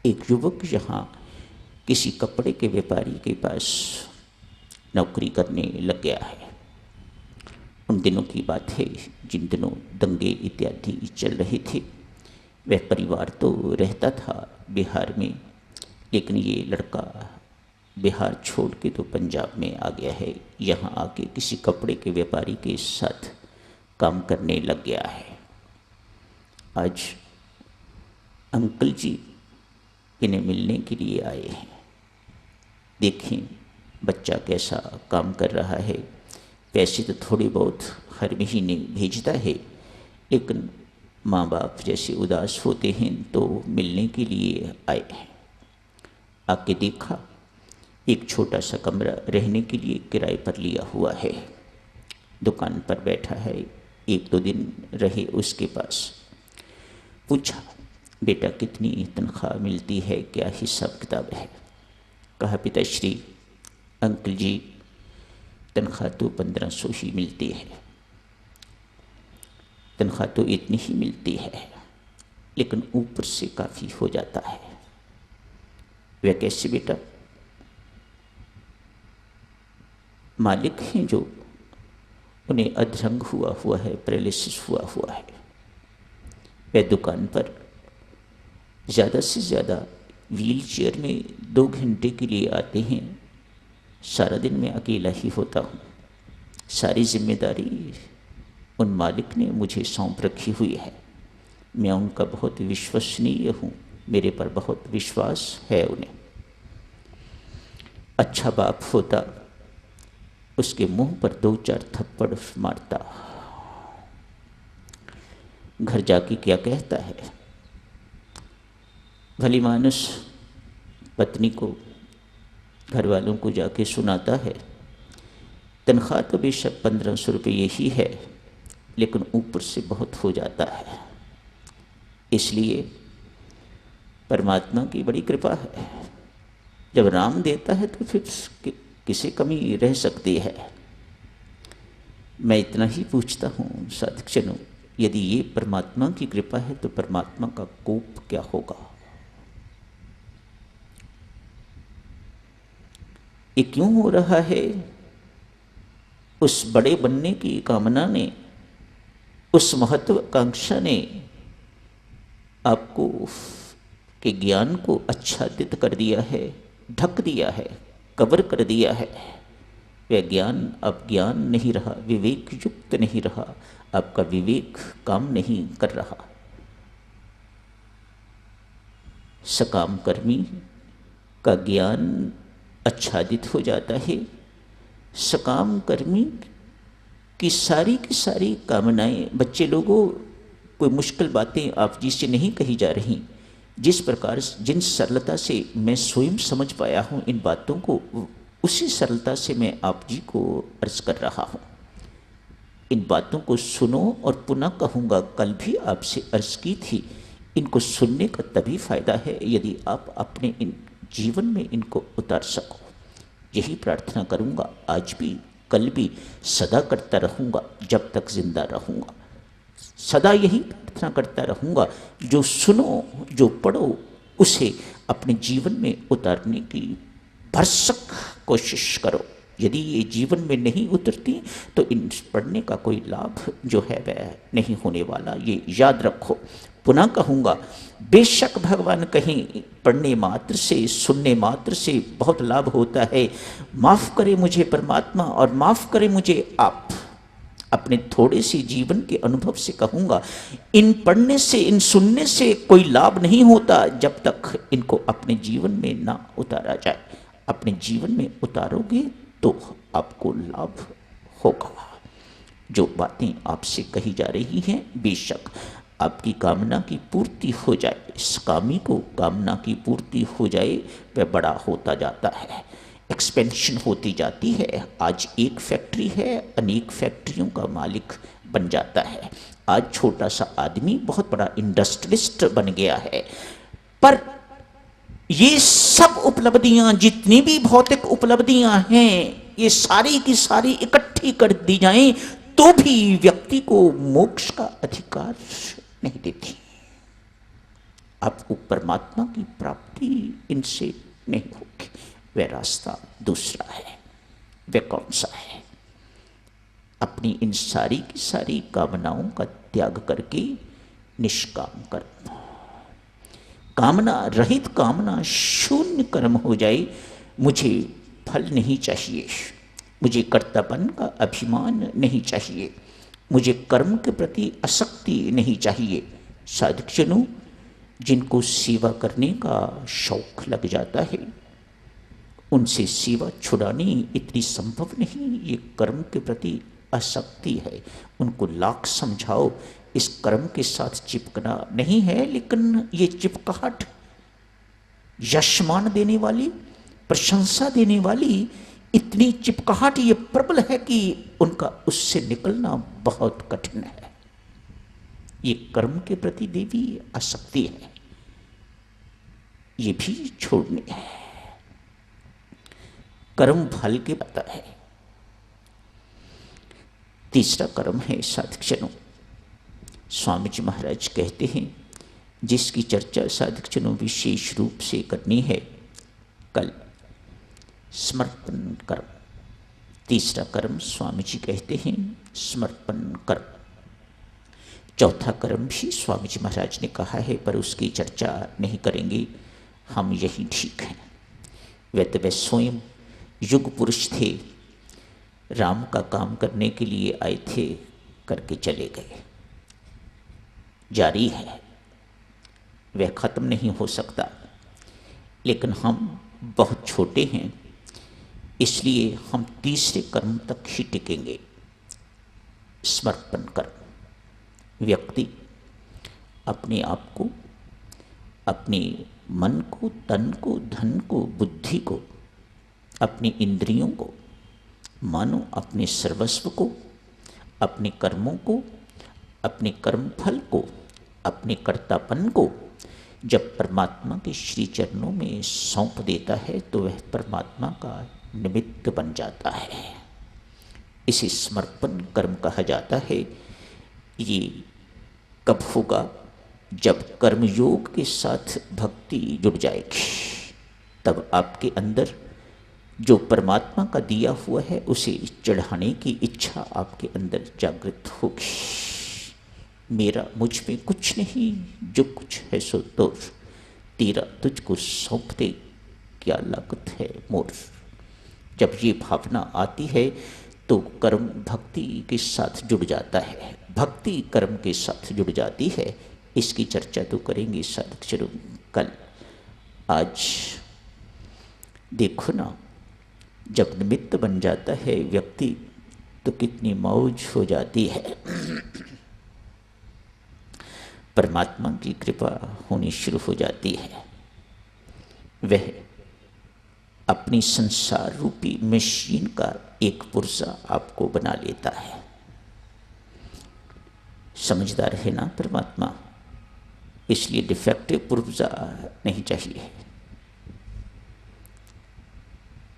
एक युवक यहाँ किसी कपड़े के व्यापारी के पास नौकरी करने लग गया है। उन दिनों की बात है जिन दिनों दंगे इत्यादि चल रहे थे। वह परिवार तो रहता था बिहार में, लेकिन ये लड़का बिहार छोड़ के तो पंजाब में आ गया है। यहाँ आके किसी कपड़े के व्यापारी के साथ काम करने लग गया है। आज अंकल जी इन्हें मिलने के लिए आए हैं। देखें बच्चा कैसा काम कर रहा है। पैसे तो थोड़े बहुत हर महीने भेजता है, लेकिन माँ बाप जैसे उदास होते हैं तो मिलने के लिए आए हैं। आके देखा, एक छोटा सा कमरा रहने के लिए किराए पर लिया हुआ है। दुकान पर बैठा है, 1-2 दिन रहे उसके पास। पूछा, बेटा कितनी तनख्वाह मिलती है, क्या हिसाब किताब है? कहा, पिताश्री, अंकल जी तनख्वाह तो 1500 ही मिलती है। तनख्वाह तो इतनी ही मिलती है, लेकिन ऊपर से काफ़ी हो जाता है। वह कैसे बेटा? मालिक हैं जो, उन्हें अधरंग हुआ है, पैरालिसिस हुआ है। वह दुकान पर ज़्यादा से ज़्यादा व्हील चेयर में 2 घंटे के लिए आते हैं। सारा दिन मैं अकेला ही होता हूँ। सारी जिम्मेदारी उन मालिक ने मुझे सौंप रखी हुई है। मैं उनका बहुत विश्वसनीय हूँ, मेरे पर बहुत विश्वास है उन्हें। अच्छा बाप होता, उसके मुंह पर 2-4 थप्पड़ मारता। घर जाके क्या कहता है? भली मानुस पत्नी को, घर वालों को जाके सुनाता है, तनख्वाह तो बेशक 1500 रुपये यही है, लेकिन ऊपर से बहुत हो जाता है। इसलिए परमात्मा की बड़ी कृपा है, जब राम देता है तो फिर किसे कमी रह सकती है। मैं इतना ही पूछता हूँ साधकजनों, यदि ये परमात्मा की कृपा है तो परमात्मा का कोप क्या होगा? ये क्यों हो रहा है? उस बड़े बनने की कामना ने, उस महत्वाकांक्षा ने आपको के ज्ञान को आच्छादित कर दिया है, ढक दिया है, कवर कर दिया है। वह ज्ञान अब ज्ञान नहीं रहा, विवेक युक्त नहीं रहा, आपका विवेक काम नहीं कर रहा। सकाम कर्मी का ज्ञान आच्छादित हो जाता है। सकाम कर्मी की सारी कामनाएं, बच्चे लोगों, कोई मुश्किल बातें आप जी से नहीं कही जा रही। जिस प्रकार, जिन सरलता से मैं स्वयं समझ पाया हूँ इन बातों को, उसी सरलता से मैं आप जी को अर्ज कर रहा हूँ। इन बातों को सुनो, और पुनः कहूँगा, कल भी आपसे अर्ज की थी, इनको सुनने का तभी फायदा है यदि आप अपने इन जीवन में इनको उतार सको। यही प्रार्थना करूँगा, आज भी, कल भी, सदा करता रहूँगा जब तक जिंदा रहूँगा। सदा यही प्रार्थना करता रहूँगा, जो सुनो, जो पढ़ो, उसे अपने जीवन में उतारने की भरसक कोशिश करो। यदि ये जीवन में नहीं उतरती तो इन पढ़ने का कोई लाभ जो है वह नहीं होने वाला, ये याद रखो। पुनः कहूँगा, बेशक भगवान कहीं पढ़ने मात्र से, सुनने मात्र से बहुत लाभ होता है। माफ़ करे मुझे परमात्मा और माफ़ करे मुझे आप। अपने थोड़े से जीवन के अनुभव से कहूँगा, इन पढ़ने से, इन सुनने से कोई लाभ नहीं होता जब तक इनको अपने जीवन में ना उतारा जाए। अपने जीवन में उतारोगे तो आपको लाभ होगा। जो बातें आपसे कही जा रही हैं, बेशक आपकी कामना की पूर्ति हो जाए। इस कामी को कामना की पूर्ति हो जाए, वह बड़ा होता जाता है, एक्सपेंशन होती जाती है। आज एक फैक्ट्री है, अनेक फैक्ट्रियों का मालिक बन जाता है। आज छोटा सा आदमी बहुत बड़ा इंडस्ट्रियलिस्ट बन गया है। पर ये सब उपलब्धियां, जितनी भी भौतिक उपलब्धियां हैं, ये सारी की सारी इकट्ठी कर दी जाएं तो भी व्यक्ति को मोक्ष का अधिकार नहीं देती। आपको परमात्मा की प्राप्ति इनसे नहीं होगी। वह रास्ता दूसरा है। वह कौन सा है? अपनी इन सारी की सारी कामनाओं का त्याग करके निष्काम कर्म, कामना रहित, कामना शून्य कर्म हो जाए। मुझे फल नहीं चाहिए, मुझे कर्तव्य का अभिमान नहीं चाहिए, मुझे कर्म के प्रति आसक्ति नहीं चाहिए। साधकजनों, जिनको सेवा करने का शौक लग जाता है, उनसे सेवा छुड़ानी इतनी संभव नहीं। ये कर्म के प्रति आसक्ति है। उनको लाख समझाओ, इस कर्म के साथ चिपकना नहीं है, लेकिन ये चिपकाहट यशमान देने वाली, प्रशंसा देने वाली, इतनी चिपकाहट ये प्रबल है कि उनका उससे निकलना बहुत कठिन है। ये कर्म के प्रति देवी आसक्ति है, ये भी छोड़नी है। कर्म फल के पता है। तीसरा कर्म है साधकजनों। स्वामी जी महाराज कहते हैं, जिसकी चर्चा साधकजनों विशेष रूप से करनी है कल, समर्पण कर्म। तीसरा कर्म स्वामी जी कहते हैं समर्पण कर्म। चौथा कर्म भी स्वामी जी महाराज ने कहा है, पर उसकी चर्चा नहीं करेंगे हम, यही ठीक है। वे स्वयं युग पुरुष थे, राम का काम करने के लिए आए थे, करके चले गए, जारी है, वह खत्म नहीं हो सकता। लेकिन हम बहुत छोटे हैं, इसलिए हम तीसरे कर्म तक ही टिकेंगे, समर्पण कर्म। व्यक्ति अपने आप को, अपने मन को, तन को, धन को, बुद्धि को, अपनी इंद्रियों को, मानो अपने सर्वस्व को, अपने कर्मों को, अपने कर्मफल को, अपने कर्तापन को जब परमात्मा के श्री चरणों में सौंप देता है तो वह परमात्मा का निमित्त बन जाता है। इसे समर्पण कर्म कहा जाता है। ये कब होगा? जब कर्मयोग के साथ भक्ति जुड़ जाएगी, तब आपके अंदर जो परमात्मा का दिया हुआ है उसे चढ़ाने की इच्छा आपके अंदर जागृत होगी। मेरा मुझ में कुछ नहीं, जो कुछ है सो तोर, तेरा तुझको सौंप दे, क्या लागत है मोर। जब ये भावना आती है तो कर्म भक्ति के साथ जुड़ जाता है, भक्ति कर्म के साथ जुड़ जाती है। इसकी चर्चा तो करेंगे साधकजनों कल। आज देखो ना, जब निमित्त बन जाता है व्यक्ति तो कितनी मौज हो जाती है। परमात्मा की कृपा होनी शुरू हो जाती है। वह अपनी संसार रूपी मशीन का एक पुर्जा आपको बना लेता है। समझदार है ना परमात्मा, इसलिए डिफेक्टिव पुर्जा नहीं चाहिए।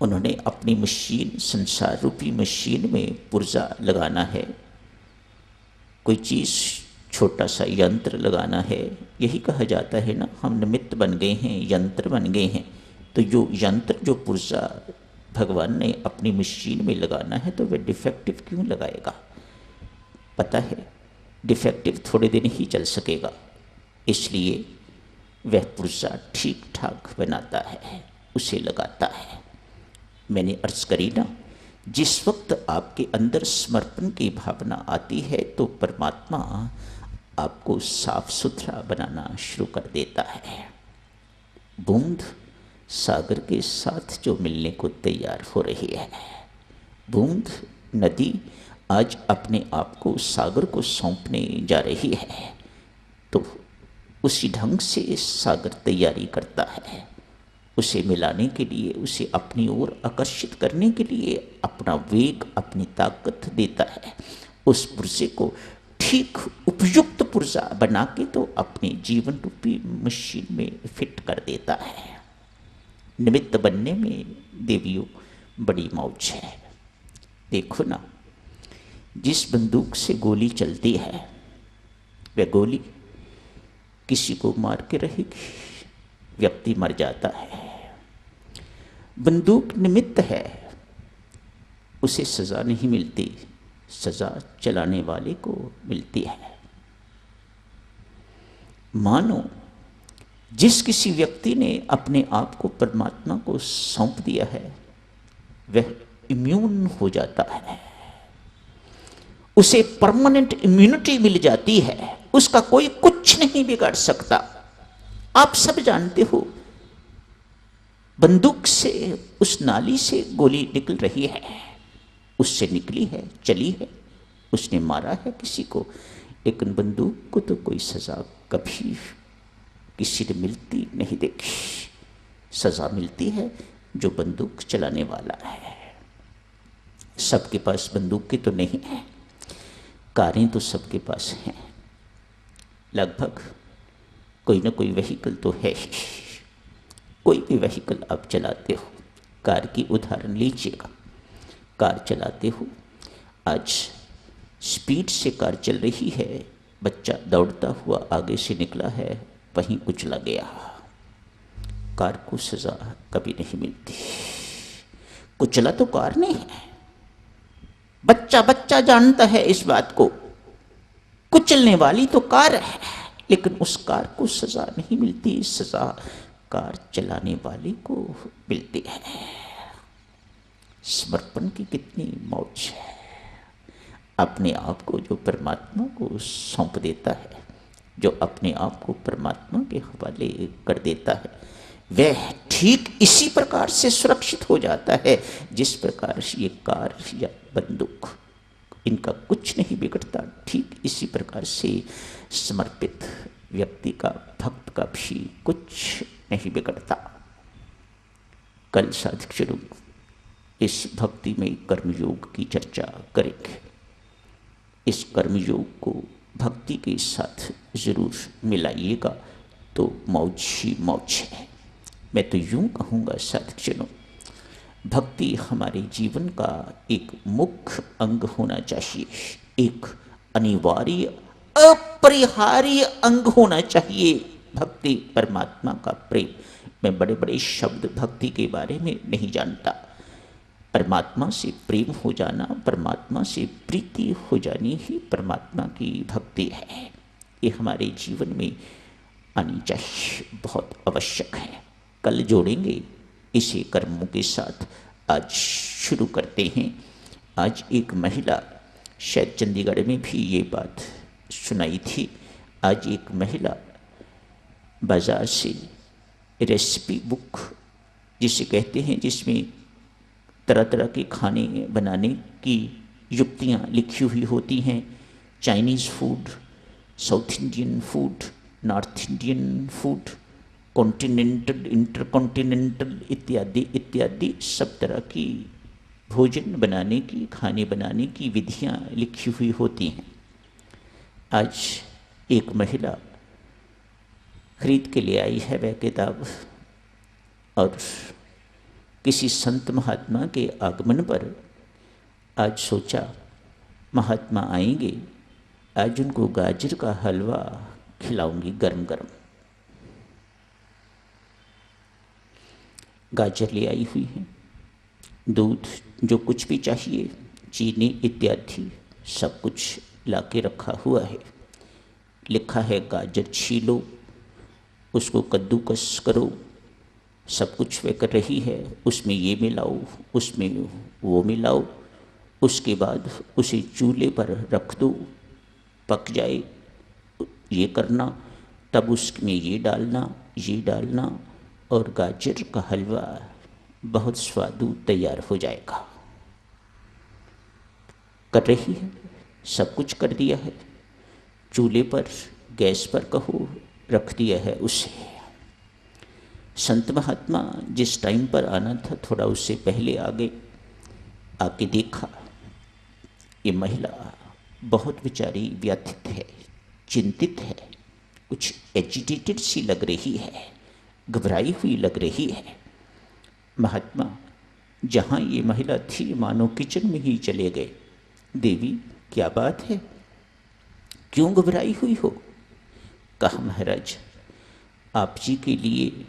उन्होंने अपनी मशीन, संसार रूपी मशीन में पुर्जा लगाना है, कोई चीज़ छोटा सा यंत्र लगाना है। यही कहा जाता है ना, हम निमित्त बन गए हैं, यंत्र बन गए हैं। तो जो यंत्र, जो पुर्जा भगवान ने अपनी मशीन में लगाना है, तो वह डिफेक्टिव क्यों लगाएगा? पता है डिफेक्टिव थोड़े दिन ही चल सकेगा, इसलिए वह पुर्जा ठीक ठाक बनाता है, उसे लगाता है। मैंने अर्ज करी ना, जिस वक्त आपके अंदर समर्पण की भावना आती है तो परमात्मा आपको साफ सुथरा बनाना शुरू कर देता है। बूंद सागर के साथ जो मिलने को तैयार हो रही है, बूंद नदी आज अपने आप को सागर को सौंपने जा रही है, तो उसी ढंग से सागर तैयारी करता है। उसे मिलाने के लिए, उसे अपनी ओर आकर्षित करने के लिए अपना वेग, अपनी ताकत देता है। उस पुर्जे को ठीक उपयुक्त पुर्जा बना के तो अपने जीवन रूपी मशीन में फिट कर देता है। निमित्त बनने में देवियों बड़ी मौज है। देखो ना, जिस बंदूक से गोली चलती है वह गोली किसी को मार के रहेगी, व्यक्ति मर जाता है। बंदूक निमित्त है, उसे सज़ा नहीं मिलती, सज़ा चलाने वाले को मिलती है। मानो जिस किसी व्यक्ति ने अपने आप को परमात्मा को सौंप दिया है, वह इम्यून हो जाता है, उसे परमानेंट इम्यूनिटी मिल जाती है, उसका कोई कुछ नहीं बिगाड़ सकता। आप सब जानते हो, बंदूक से, उस नाली से गोली निकल रही है, उससे निकली है, चली है, उसने मारा है किसी को, लेकिन बंदूक को तो कोई सज़ा कभी किसी ने मिलती नहीं देखी। सज़ा मिलती है जो बंदूक चलाने वाला है। सबके पास बंदूकें तो नहीं है, कारें तो सबके पास हैं, लगभग कोई ना कोई व्हीकल तो है ही। कोई भी व्हीकल आप चलाते हो, कार की उदाहरण लीजिएगा, कार चलाते हो, आज स्पीड से कार चल रही है, बच्चा दौड़ता हुआ आगे से निकला है, वहीं कुचला गया, कार को सज़ा कभी नहीं मिलती। कुचला तो कार नहीं है, बच्चा जानता है इस बात को, कुचलने वाली तो कार है, लेकिन उस कार को सज़ा नहीं मिलती, सज़ा कार चलाने वाले को मिलती है। समर्पण की कितनी मौज है। अपने आप को जो परमात्मा को सौंप देता है, जो अपने आप को परमात्मा के हवाले कर देता है, वह ठीक इसी प्रकार से सुरक्षित हो जाता है जिस प्रकार ये कार या बंदूक, इनका कुछ नहीं बिगड़ता। ठीक इसी प्रकार से समर्पित व्यक्ति का, भक्त का भी कुछ नहीं बिगड़ता। कल साधक शुरू इस भक्ति में कर्मयोग की चर्चा करेंगे। इस कर्मयोग को भक्ति के साथ जरूर मिलाइएगा तो मौज ही मौज है। मैं तो यूं कहूँगा साधकजनों, भक्ति हमारे जीवन का एक मुख्य अंग होना चाहिए, एक अनिवार्य अपरिहार्य अंग होना चाहिए। भक्ति, परमात्मा का प्रेम। मैं बड़े बड़े शब्द भक्ति के बारे में नहीं जानता। परमात्मा से प्रेम हो जाना, परमात्मा से प्रीति हो जानी ही परमात्मा की भक्ति है। ये हमारे जीवन में आनी चाहिए, बहुत आवश्यक है। कल जोड़ेंगे इसे कर्मों के साथ। आज शुरू करते हैं। आज एक महिला, शायद चंडीगढ़ में भी ये बात सुनाई थी, आज एक महिला बाजार से रेसिपी बुक जिसे कहते हैं, जिसमें तरह तरह के खाने बनाने की युक्तियाँ लिखी हुई होती हैं। Chinese food, south Indian food, north Indian food, continental, intercontinental इत्यादि इत्यादि सब तरह की भोजन बनाने की, खाने बनाने की विधियाँ लिखी हुई होती हैं। आज एक महिला खरीद के ले आई है वह किताब, और किसी संत महात्मा के आगमन पर आज सोचा महात्मा आएंगे, आज उनको गाजर का हलवा खिलाऊंगी गरम गरम। गाजर ले आई हुई है, दूध, जो कुछ भी चाहिए, चीनी इत्यादि सब कुछ लाके रखा हुआ है। लिखा है गाजर छीलो, उसको कद्दूकस करो, सब कुछ वे कर रही है। उसमें ये मिलाओ, उसमें वो मिलाओ, उसके बाद उसे चूल्हे पर रख दो, पक जाए, ये करना, तब उसमें ये डालना और गाजर का हलवा बहुत स्वादु तैयार हो जाएगा। कर रही है, सब कुछ कर दिया है, चूल्हे पर, गैस पर कहो, रख दिया है उसे। संत महात्मा जिस टाइम पर आना था थोड़ा उससे पहले आ गए। आके देखा ये महिला बहुत बेचारी व्यथित है, चिंतित है, कुछ एजिटेटेड सी लग रही है, घबराई हुई लग रही है। महात्मा जहाँ ये महिला थी मानो किचन में ही चले गए। देवी क्या बात है, क्यों घबराई हुई हो? कहा महाराज आप जी के लिए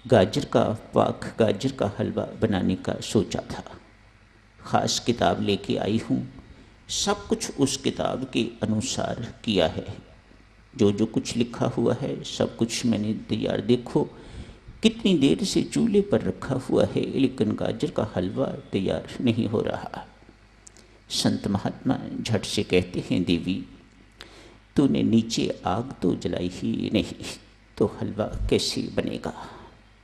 गाजर का पाक, गाजर का हलवा बनाने का सोचा था, ख़ास किताब लेके आई हूँ, सब कुछ उस किताब के अनुसार किया है, जो जो कुछ लिखा हुआ है सब कुछ मैंने तैयार। देखो कितनी देर से चूल्हे पर रखा हुआ है, लेकिन गाजर का हलवा तैयार नहीं हो रहा। संत महात्मा झट से कहते हैं देवी तूने नीचे आग तो जलाई ही नहीं, तो हलवा कैसे बनेगा,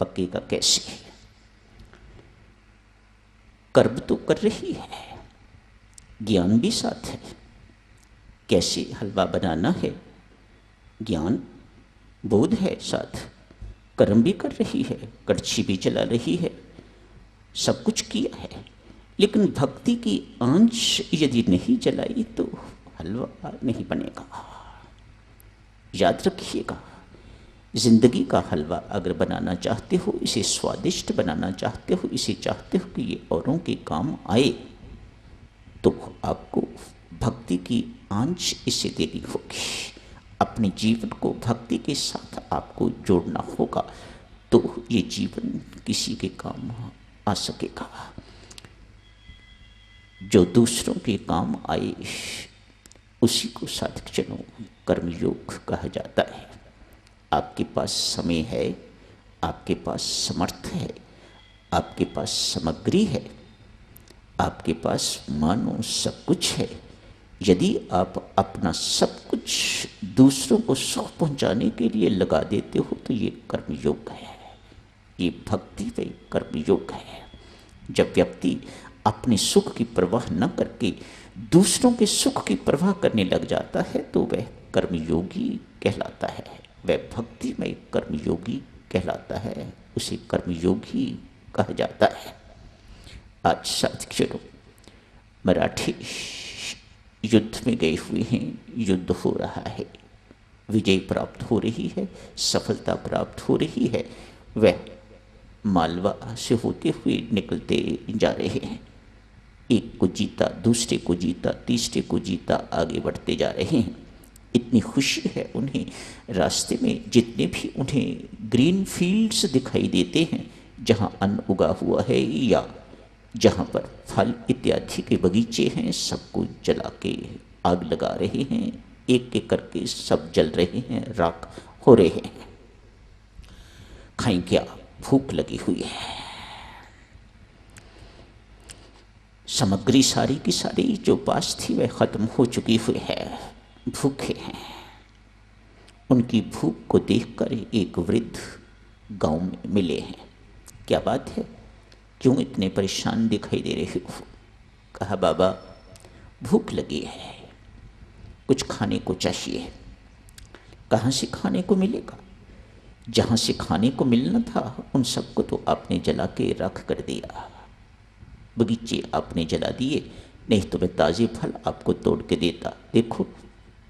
पकेगा कैसे? कर्म तो कर रही है, ज्ञान भी साथ है, कैसे हलवा बनाना है, ज्ञान बोध है साथ, कर्म भी कर रही है, कड़छी भी चला रही है, सब कुछ किया है, लेकिन भक्ति की आंच यदि नहीं जलाई तो हलवा नहीं बनेगा। याद रखिएगा, जिंदगी का हलवा अगर बनाना चाहते हो, इसे स्वादिष्ट बनाना चाहते हो, इसे चाहते हो कि ये औरों के काम आए, तो आपको भक्ति की आंच इसे देनी होगी। अपने जीवन को भक्ति के साथ आपको जोड़ना होगा, तो ये जीवन किसी के काम आ सकेगा। जो दूसरों के काम आए उसी को साधक जनों कर्मयोग कहा जाता है। आपके पास समय है, आपके पास समर्थ है, आपके पास सामग्री है, आपके पास मानो सब कुछ है। यदि आप अपना सब कुछ दूसरों को सुख पहुंचाने के लिए लगा देते हो तो ये कर्मयोग है, ये भक्ति व कर्मयोग है। जब व्यक्ति अपने सुख की परवाह न करके दूसरों के सुख की परवाह करने लग जाता है तो वह कर्मयोगी कहलाता है, वह भक्तिमय कर्मयोगी कहलाता है, उसे कर्मयोगी कहा जाता है। आज साथियों मराठी युद्ध में गए हुए हैं, युद्ध हो रहा है, विजय प्राप्त हो रही है, सफलता प्राप्त हो रही है। वह मालवा से होते हुए निकलते जा रहे हैं, एक को जीता, दूसरे को जीता, तीसरे को जीता, आगे बढ़ते जा रहे हैं। इतनी खुशी है उन्हें, रास्ते में जितने भी उन्हें ग्रीन फील्ड्स दिखाई देते हैं, जहाँ अन्न उगा हुआ है या जहाँ पर फल इत्यादि के बगीचे हैं, सबको जला के आग लगा रहे हैं, एक एक करके सब जल रहे हैं, राख हो रहे हैं। खाएं क्या, भूख लगी हुई है। सामग्री सारी की सारी जो पास थी वह खत्म हो चुकी हुई है, भूखे हैं। उनकी भूख को देखकर एक वृद्ध गांव में मिले हैं। क्या बात है, क्यों इतने परेशान दिखाई दे रहे हो? कहा बाबा भूख लगी है, कुछ खाने को चाहिए। कहाँ से खाने को मिलेगा? जहाँ से खाने को मिलना था उन सबको तो आपने जला के राख कर दिया। बगीचे आपने जला दिए, नहीं तो मैं ताज़े फल आपको तोड़ के देता। देखो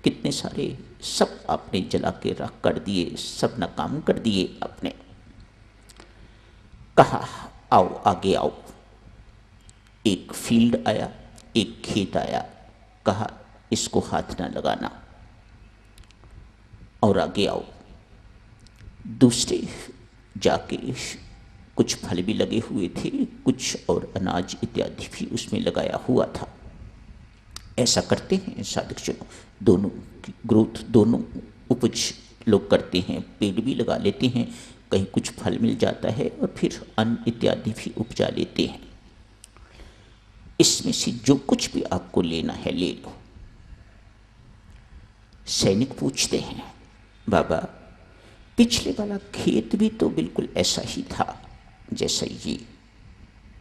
कितने सारे सब आपने जला के राख कर दिए, सब नाकाम कर दिए आपने। कहा आओ आगे आओ। एक फील्ड आया, एक खेत आया। कहा इसको हाथ ना लगाना और आगे आओ। दूसरे जाके कुछ फल भी लगे हुए थे, कुछ और अनाज इत्यादि भी उसमें लगाया हुआ था। ऐसा करते हैं साधक जनों, दोनों की ग्रोथ, दोनों उपज लोग करते हैं। पेड़ भी लगा लेते हैं, कहीं कुछ फल मिल जाता है और फिर अन्न इत्यादि भी उपजा लेते हैं। इसमें से जो कुछ भी आपको लेना है ले लो। सैनिक पूछते हैं बाबा पिछले वाला खेत भी तो बिल्कुल ऐसा ही था जैसा ये,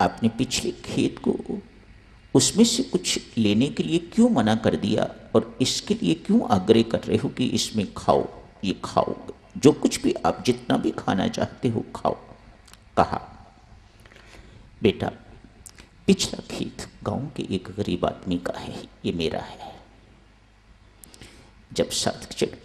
आपने पिछले खेत को उसमें से कुछ लेने के लिए क्यों मना कर दिया और इसके लिए क्यों आग्रह कर रहे हो कि इसमें खाओ, ये खाओ, जो कुछ भी आप जितना भी खाना चाहते हो खाओ। कहा बेटा पिछला खेत गांव के एक गरीब आदमी का है, ये मेरा है। जब साधक जन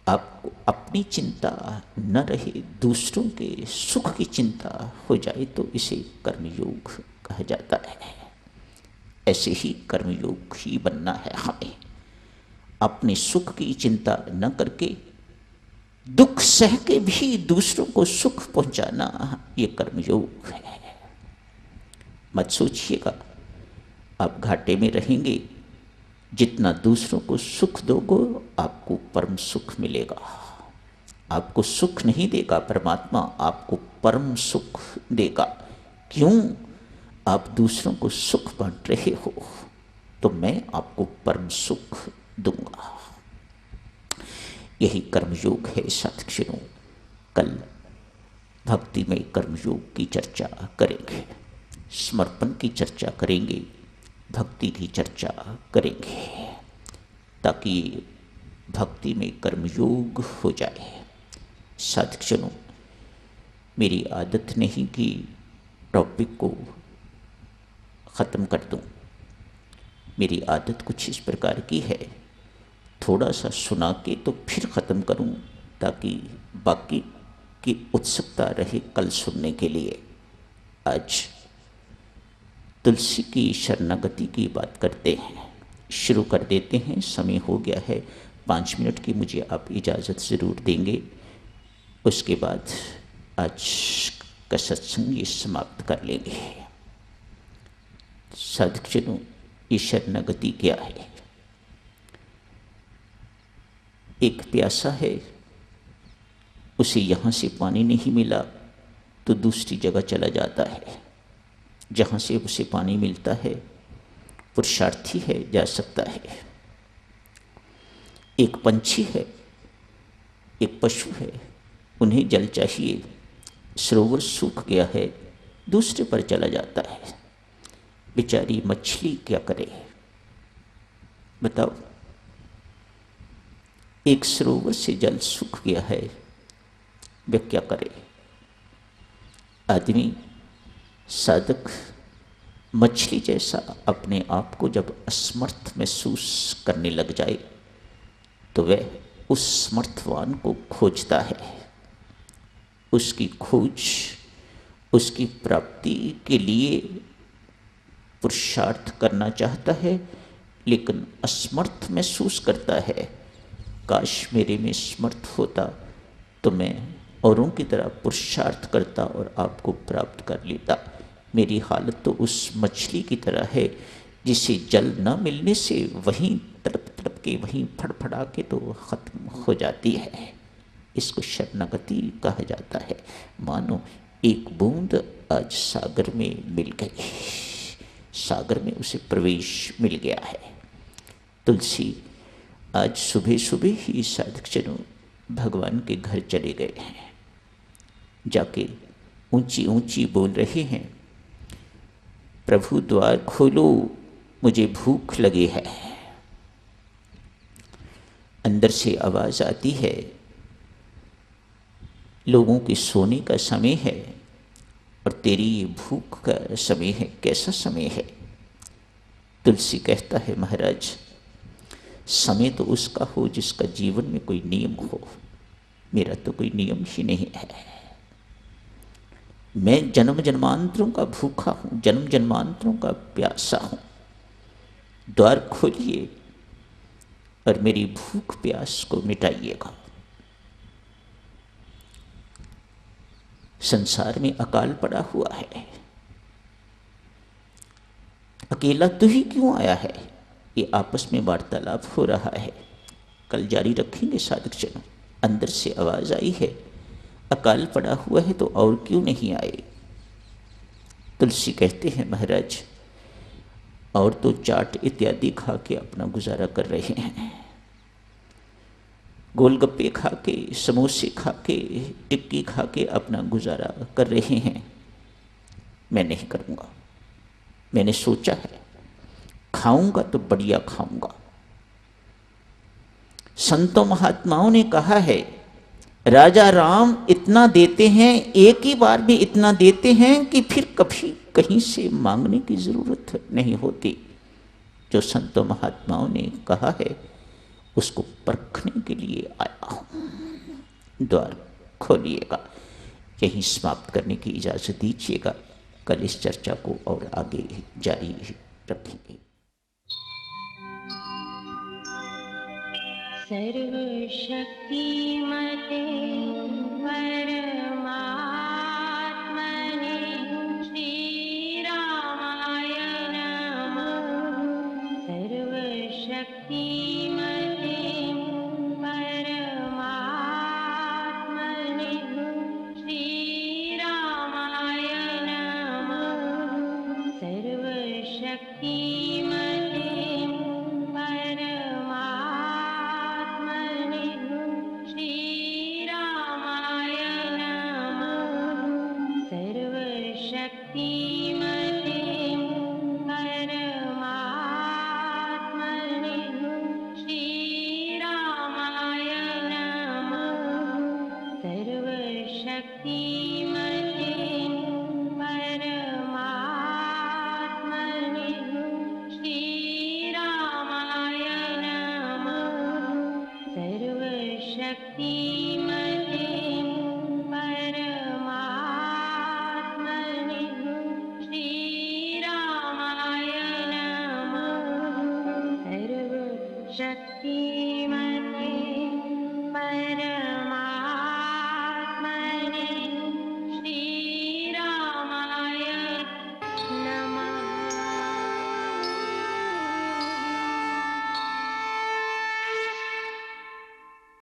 आपको अपनी चिंता न रहे, दूसरों के सुख की चिंता हो जाए तो इसे कर्मयोग कहा जाता है। ऐसे ही कर्मयोग ही बनना है हमें। अपने सुख की चिंता न करके दुख सह के भी दूसरों को सुख पहुंचाना, ये कर्मयोग है। मत सोचिएगा आप घाटे में रहेंगे, जितना दूसरों को सुख दोगे आपको परम सुख मिलेगा। आपको सुख नहीं देगा परमात्मा, आपको परम सुख देगा। क्यों? आप दूसरों को सुख बांट रहे हो तो मैं आपको परम सुख दूंगा। यही कर्मयोग है साधक। कल भक्ति में कर्मयोग की चर्चा करेंगे, समर्पण की चर्चा करेंगे, भक्ति की चर्चा करेंगे, ताकि भक्ति में कर्मयोग हो जाए। साधक जनों मेरी आदत नहीं कि टॉपिक को ख़त्म कर दूं। मेरी आदत कुछ इस प्रकार की है, थोड़ा सा सुना के तो फिर ख़त्म करूं, ताकि बाकी की उत्सुकता रहे कल सुनने के लिए। आज तुलसी की शरणागति की बात करते हैं, शुरू कर देते हैं। समय हो गया है, 5 मिनट की मुझे आप इजाज़त ज़रूर देंगे, उसके बाद आज का सत्संग ये समाप्त कर लेंगे। साधक जनों ये शरणागति क्या है? एक प्यासा है, उसे यहाँ से पानी नहीं मिला तो दूसरी जगह चला जाता है, जहाँ से उसे पानी मिलता है। पुरुषार्थी है, जा सकता है। एक पंछी है, एक पशु है, उन्हें जल चाहिए, सरोवर सूख गया है, दूसरे पर चला जाता है। बेचारी मछली क्या करे बताओ? एक सरोवर से जल सूख गया है, वह क्या करे? आदमी साधक मछली जैसा अपने आप को जब असमर्थ महसूस करने लग जाए तो वह उस समर्थवान को खोजता है। उसकी खोज, उसकी प्राप्ति के लिए पुरुषार्थ करना चाहता है, लेकिन असमर्थ महसूस करता है। काश मेरे में समर्थ होता तो मैं औरों की तरह पुरुषार्थ करता और आपको प्राप्त कर लेता। मेरी हालत तो उस मछली की तरह है जिसे जल न मिलने से वहीं तड़प तड़प के, वहीं फड़फड़ा के तो ख़त्म हो जाती है। इसको शरणागति कहा जाता है। मानो एक बूंद आज सागर में मिल गई, सागर में उसे प्रवेश मिल गया है। तुलसी आज सुबह सुबह ही साधक जनों भगवान के घर चले गए हैं। जाके ऊंची ऊंची बोल रहे हैं, प्रभु द्वार खोलो, मुझे भूख लगी है। अंदर से आवाज़ आती है, लोगों के सोने का समय है और तेरी ये भूख का समय है, कैसा समय है? तुलसी कहता है, महाराज समय तो उसका हो जिसका जीवन में कोई नियम हो, मेरा तो कोई नियम ही नहीं है। मैं जन्म जन्मांतरों का भूखा हूँ, जन्म जन्मांतरों का प्यासा हूँ। द्वार खोलिए और मेरी भूख प्यास को मिटाइएगा। संसार में अकाल पड़ा हुआ है, अकेला तू ही क्यों आया है? ये आपस में वार्तालाप हो रहा है, कल जारी रखेंगे साधक जनों। अंदर से आवाज आई है, अकाल पड़ा हुआ है तो और क्यों नहीं आए? तुलसी कहते हैं, महाराज और तो चाट इत्यादि खा के अपना गुजारा कर रहे हैं, गोलगप्पे खा के, समोसे खा के, टिक्की खा के अपना गुजारा कर रहे हैं। मैं नहीं करूँगा। मैंने सोचा है खाऊंगा तो बढ़िया खाऊंगा। संतों महात्माओं ने कहा है, राजा राम इतना देते हैं, एक ही बार में इतना देते हैं कि फिर कभी कहीं से मांगने की जरूरत नहीं होती। जो संतों महात्माओं ने कहा है उसको परखने के लिए आया हूं। द्वार खोलिएगा। यहीं समाप्त करने की इजाजत दीजिएगा। कल इस चर्चा को और आगे जारी रखेंगे। सर्वशक्तिमते परमात्मने श्रीरामाय नमः। सर्वशक्तिमते परमात्मने श्रीरामाय नमः। सर्वशक्तिमते परमात्मने श्रीरामाय नमः। सर्वशक्तिमते परमात्मने श्रीरामाय नमः। सर्वशक्तिमते परमात्मने श्रीरामाय नमः। सर्वशक्तिमते परमात्मने श्रीरामाय नमः। सर्वशक्तिमते